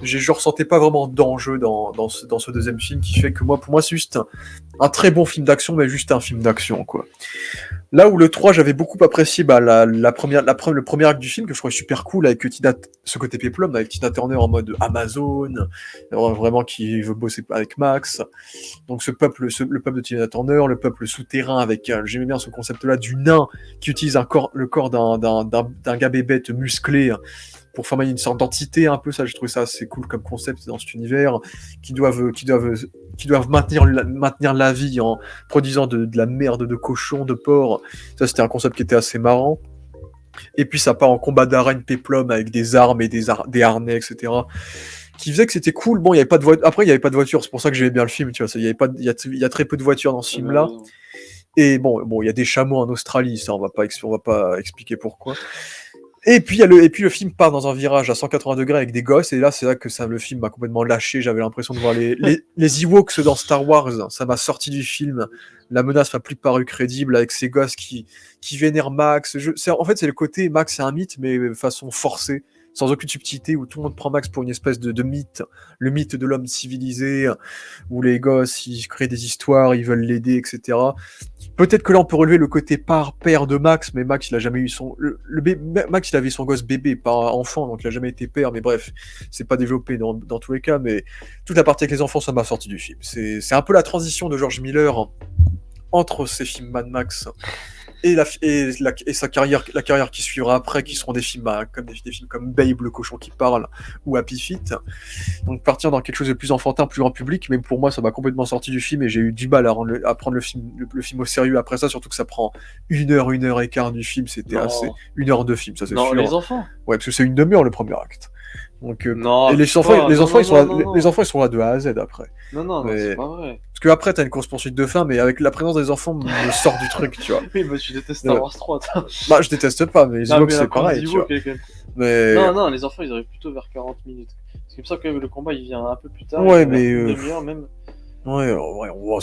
je ressentais pas vraiment d'enjeu dans ce deuxième film, qui fait que pour moi, c'est juste un très bon film d'action, mais juste un film d'action, quoi. Là où le 3, j'avais beaucoup apprécié le premier acte du film, que je trouvais super cool, avec ce côté péplum, avec Tina Turner en mode Amazon, vraiment qui veut bosser avec Max. Donc le peuple de Tina Turner, le peuple souterrain, avec, j'aimais bien ce concept-là du nain qui utilise le corps d'un gars bébête musclé pour former une sorte d'entité un peu. Ça, j'ai trouvé ça assez cool comme concept dans cet univers, qui doivent maintenir la vie en produisant de la merde de cochon, de porc. Ça, c'était un concept qui était assez marrant. Et puis ça part en combat d'arène péplum avec des armes et des harnais, etc. Qui faisait que c'était cool. Bon, il y avait pas de voiture. Après, il y avait pas de voiture. C'est pour ça que j'aimais bien le film. Tu vois, il y a très peu de voitures dans ce film-là. Et bon, il y a des chameaux en Australie. Ça, on va pas expliquer pourquoi. Et puis le film part dans un virage à 180 degrés avec des gosses, et là c'est là que le film m'a complètement lâché. J'avais l'impression de voir les Ewoks dans Star Wars. Ça m'a sorti du film. La menace m'a plus paru crédible avec ces gosses qui vénèrent Max. En fait, c'est le côté Max c'est un mythe, mais de façon forcée, sans aucune subtilité, où tout le monde prend Max pour une espèce de mythe, le mythe de l'homme civilisé, où les gosses ils créent des histoires, ils veulent l'aider, etc. Peut-être que là on peut relever le côté père de Max, mais Max il a jamais eu Max il avait son gosse bébé, pas enfant, donc il a jamais été père, mais bref, c'est pas développé dans tous les cas, mais toute la partie avec les enfants, ça m'a sorti du film. C'est un peu la transition de George Miller entre ses films Mad Max et sa carrière, la carrière qui suivra après, qui seront des films comme des films comme Babe, le cochon qui parle, ou Happy Feet. Donc partir dans quelque chose de plus enfantin, plus grand public, mais pour moi ça m'a complètement sorti du film, et j'ai eu du mal à prendre le film au sérieux après ça, surtout que ça prend 1 heure et quart du film, c'était assez 1 heure de film, ça c'est sûr. Non, les enfants. Ouais, parce que c'est une demi-heure le premier acte. Donc, non, et les enfants ils sont là de A à Z après. Non, c'est pas vrai. Parce que après t'as une course-poursuite de fin, mais avec la présence des enfants me sort du truc, tu vois. Oui, tu détestes Star Wars 3, toi. Bah, je déteste pas, mais les Ewoks c'est pareil, tu vois. Mais... Non, les enfants ils arrivent plutôt vers 40 minutes. C'est comme ça que le combat il vient un peu plus tard. Ouais, mais. Une demi-heure même. Ouais,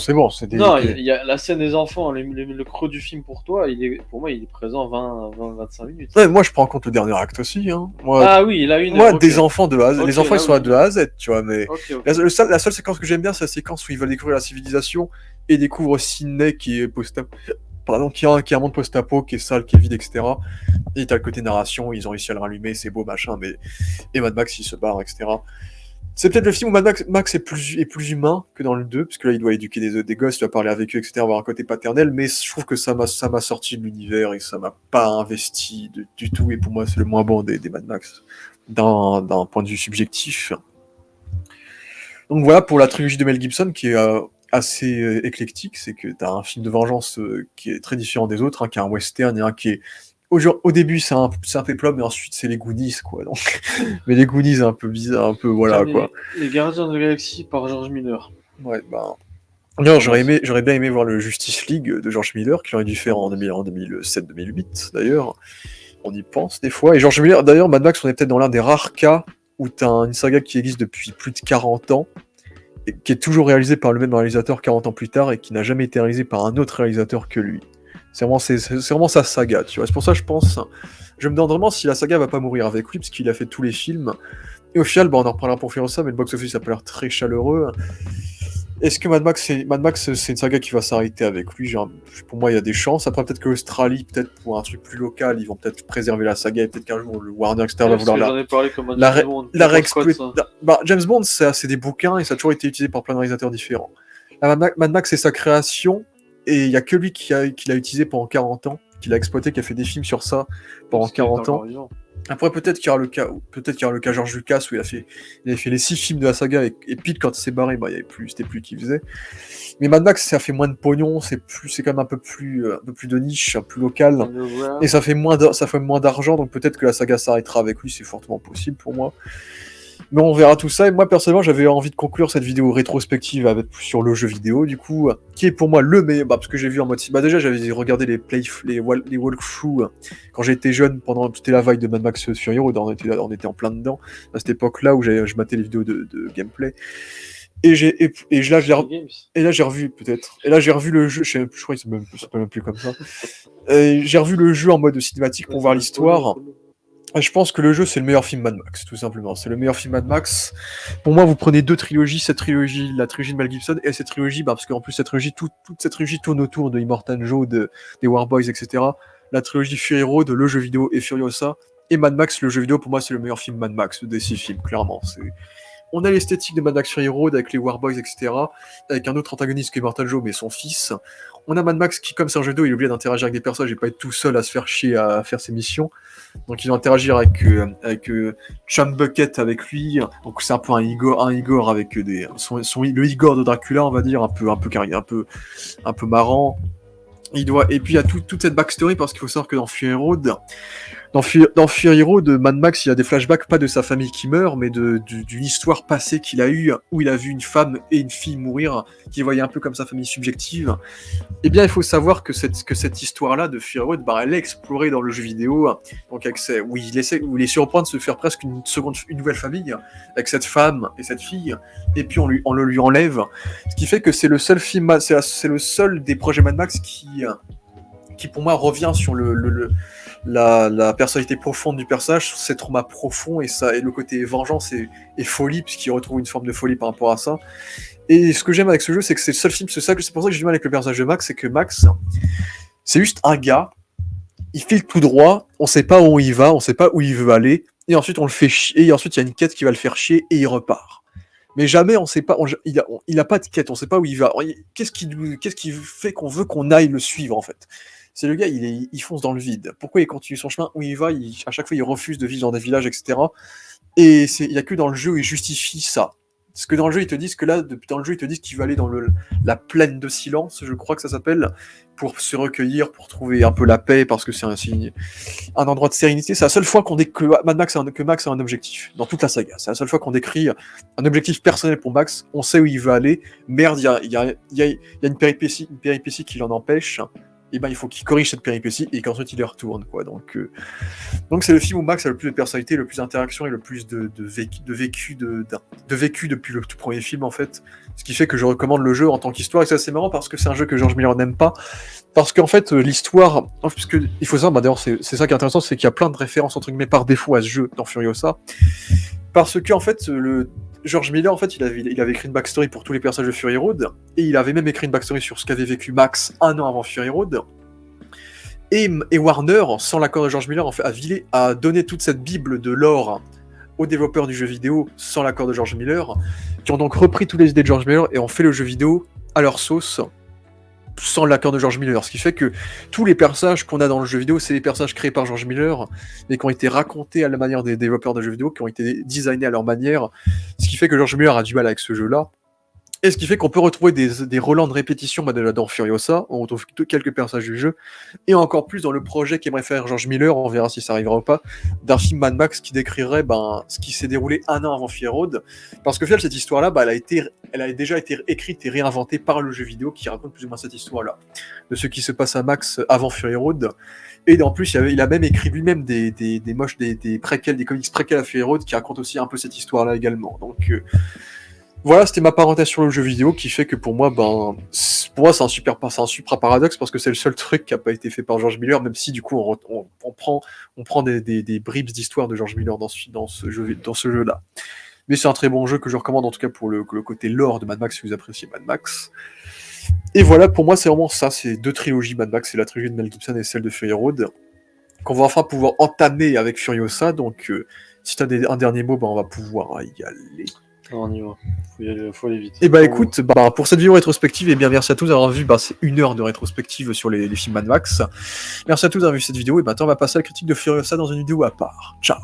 c'est bon. Non, il y a la scène des enfants, le creux du film pour toi, pour moi il est présent 20-25 minutes. Ouais, moi je prends en compte le dernier acte aussi. Hein. Ah oui, il a une. Moi, des enfants de A à Z. Les enfants ils sont à de A à Z, tu vois, mais. Okay. La seule séquence que j'aime bien, c'est la séquence où ils veulent découvrir la civilisation et découvrent Sydney qui est qui a un monde post-apo, qui est sale, qui est vide, etc. Et t'as le côté narration, ils ont réussi à le rallumer, c'est beau, machin, mais. Et Mad Max il se barre, etc. C'est peut-être le film où Mad Max est plus humain que dans le 2, parce que là, il doit éduquer des gosses, il doit parler avec eux, etc., avoir un côté paternel, mais je trouve que ça m'a sorti de l'univers, et ça m'a pas investi du tout, et pour moi, c'est le moins bon des Mad Max, d'un point de vue subjectif. Donc voilà, pour la trilogie de Mel Gibson, qui est assez éclectique, c'est que t'as un film de vengeance qui est très différent des autres, qui est un western, et un qui est... Au début, c'est un péplum, mais ensuite, c'est les Goonies, quoi. Donc... mais les Goonies, un peu bizarre, un peu, voilà, quoi. Les Gardiens de la Galaxie par George Miller. Ouais, bah... Non, j'aurais bien aimé voir le Justice League de George Miller, qui aurait dû faire en 2007-2008, d'ailleurs. On y pense, des fois. Et George Miller, d'ailleurs, Mad Max, on est peut-être dans l'un des rares cas où t'as une saga qui existe depuis plus de 40 ans, et qui est toujours réalisée par le même réalisateur 40 ans plus tard, et qui n'a jamais été réalisée par un autre réalisateur que lui. C'est vraiment sa saga, tu vois. C'est pour ça, je me demande vraiment si la saga va pas mourir avec lui, parce qu'il a fait tous les films. Et au final, on en reparlera pour faire ça, mais le box-office a pas l'air très chaleureux. Est-ce que Mad Max, c'est une saga qui va s'arrêter avec lui? Pour moi, il y a des chances. Après, peut-être que l'Australie, peut-être pour un truc plus local, ils vont peut-être préserver la saga et peut-être qu'un jour le Warner, etc., Ouais, va parce vouloir que j'en ai parlé comme un la, James ré- Bond. la T'en penses quoi de réexploiter. ça? Bah, James Bond, c'est des bouquins et ça a toujours été utilisé par plein de réalisateurs différents. Là, Mad Max, c'est sa création et il y a que lui qui l'a utilisé pendant 40 ans, qui l'a exploité, qui a fait des films sur ça pendant Parce qu'il était 40 ans. encore vivant. Après, peut-être qu'il y aura le cas George Lucas où il a fait les 6 films de la saga et pile quand il s'est barré, bah, c'était plus qui faisait. Mais Mad Max, ça fait moins de pognon, c'est quand même un peu plus de niche, plus local, Underground. et ça fait moins d'argent, donc peut-être que la saga s'arrêtera avec lui, c'est fortement possible pour moi. Mais on verra tout ça, et moi personnellement j'avais envie de conclure cette vidéo rétrospective sur le jeu vidéo, du coup, qui est pour moi le meilleur, bah, parce que j'ai vu en mode... Bah déjà j'avais regardé les walkthroughs quand j'étais jeune, pendant toute la vague de Mad Max Fury Road, on était en plein dedans, à cette époque-là où je matais les vidéos de gameplay. Et là, j'ai revu, peut-être. Et là, j'ai revu le jeu, je crois qu'il s'appelle même plus comme ça. J'ai revu le jeu en mode cinématique pour voir l'histoire. Et je pense que le jeu, c'est le meilleur film Mad Max, tout simplement. C'est le meilleur film Mad Max. Pour moi, vous prenez deux trilogies, la trilogie de Mel Gibson et cette trilogie, bah, parce qu'en plus, toute cette trilogie tourne autour de Immortan Joe, des Warboys, etc. La trilogie Fury Road, le jeu vidéo et Furiosa. Et Mad Max, le jeu vidéo, pour moi, c'est le meilleur film Mad Max des 6 films, clairement. On a l'esthétique de Mad Max Fury Road avec les Warboys, etc. Avec un autre antagoniste qui est Immortan Joe, mais son fils. On a Mad Max qui, comme c'est un jeu vidéo, il est obligé d'interagir avec des personnages et pas être tout seul à se faire chier à faire ses missions. Donc ils vont interagir avec Chum Bucket avec lui. Donc c'est un peu un Igor avec le Igor de Dracula, on va dire, un peu marrant. Et puis il y a toute cette backstory parce qu'il faut savoir que dans Fury Road, dans Fury Road, Mad Max, il y a des flashbacks, pas de sa famille qui meurt, mais d'une histoire passée qu'il a eue, où il a vu une femme et une fille mourir, qu'il voyait un peu comme sa famille subjective. Eh bien, il faut savoir que cette histoire-là de Fury Road, bah, elle est explorée dans le jeu vidéo, donc où il est surpris de se faire presque une nouvelle famille, avec cette femme et cette fille, et puis on le lui enlève. Ce qui fait que c'est le seul film, c'est le seul des projets Mad Max qui pour moi revient sur la personnalité profonde du personnage, ses traumas profonds et le côté vengeance et folie, puisqu'il retrouve une forme de folie par rapport à ça. Et ce que j'aime avec ce jeu, c'est que c'est le seul film, c'est pour ça que j'ai du mal avec le personnage de Max, c'est que Max, c'est juste un gars, il file tout droit, on sait pas où il va, on sait pas où il veut aller, et ensuite on le fait chier, et ensuite il y a une quête qui va le faire chier, et il repart. Mais jamais on sait pas, il a pas de quête, on sait pas où il va. Qu'est-ce qui fait qu'on veut qu'on aille le suivre en fait? C'est le gars, il fonce dans le vide. Pourquoi il continue son chemin? Où il va, à chaque fois il refuse de vivre dans des villages, etc. Et il y a que dans le jeu où il justifie ça. Parce que dans le jeu, ils te disent que là, dans le jeu, ils te disent qu'il va aller dans la plaine de silence, je crois que ça s'appelle, pour se recueillir, pour trouver un peu la paix, parce que c'est un endroit de sérénité. C'est la seule fois que Max a un objectif, dans toute la saga. C'est la seule fois qu'on décrit un objectif personnel pour Max. On sait où il veut aller. Merde, il y a une péripétie qui l'en empêche. Et ben, il faut qu'il corrige cette péripétie et qu'ensuite il y retourne, quoi. Donc c'est le film où Max a le plus de personnalité, le plus d'interaction et le plus de vécu depuis le tout premier film, en fait. Ce qui fait que je recommande le jeu en tant qu'histoire. Et c'est assez marrant parce que c'est un jeu que George Miller n'aime pas. Parce qu'en fait, l'histoire. Puisque, il faut savoir, bah, d'ailleurs, c'est ça qui est intéressant, c'est qu'il y a plein de références, entre guillemets, par défaut à ce jeu dans Furiosa. Parce que, en fait, George Miller, en fait, il avait écrit une backstory pour tous les personnages de Fury Road, et il avait même écrit une backstory sur ce qu'avait vécu Max un an avant Fury Road. Et Warner, sans l'accord de George Miller, en fait, a donné toute cette bible de lore aux développeurs du jeu vidéo sans l'accord de George Miller, qui ont donc repris toutes les idées de George Miller et ont fait le jeu vidéo à leur sauce, sans l'accord de George Miller. Ce qui fait que tous les personnages qu'on a dans le jeu vidéo, c'est des personnages créés par George Miller, mais qui ont été racontés à la manière des développeurs de jeux vidéo, qui ont été designés à leur manière. Ce qui fait que George Miller a du mal avec ce jeu-là. Et ce qui fait qu'on peut retrouver des relents de répétition, bah déjà dans Furiosa, on retrouve quelques personnages du jeu, et encore plus dans le projet qu'aimerait faire George Miller, on verra si ça arrivera ou pas, d'un film Mad Max qui décrirait ce qui s'est déroulé un an avant Fury Road, parce que finalement cette histoire-là, elle a déjà été écrite et réinventée par le jeu vidéo qui raconte plus ou moins cette histoire-là, de ce qui se passe à Max avant Fury Road, et en plus il a même écrit lui-même des préquels, des comics préquels à Fury Road qui racontent aussi un peu cette histoire-là également, donc... Voilà, c'était ma parenthèse sur le jeu vidéo qui fait que pour moi, c'est un super paradoxe parce que c'est le seul truc qui n'a pas été fait par George Miller, même si du coup on prend des bribes d'histoire de George Miller dans ce jeu-là. Mais c'est un très bon jeu que je recommande en tout cas pour le côté lore de Mad Max si vous appréciez Mad Max. Et voilà, pour moi c'est vraiment ça, c'est 2 trilogies Mad Max, c'est la trilogie de Mel Gibson et celle de Fury Road, qu'on va enfin pouvoir entamer avec Furiosa, donc si t'as un dernier mot, on va pouvoir y aller. Non, on y va. Faut aller vite. Et écoute, pour cette vidéo rétrospective, merci à tous d'avoir vu c'est 1 heure de rétrospective sur les films Mad Max. Merci à tous d'avoir vu cette vidéo, et maintenant on va passer à la critique de Furiosa dans une vidéo à part. Ciao.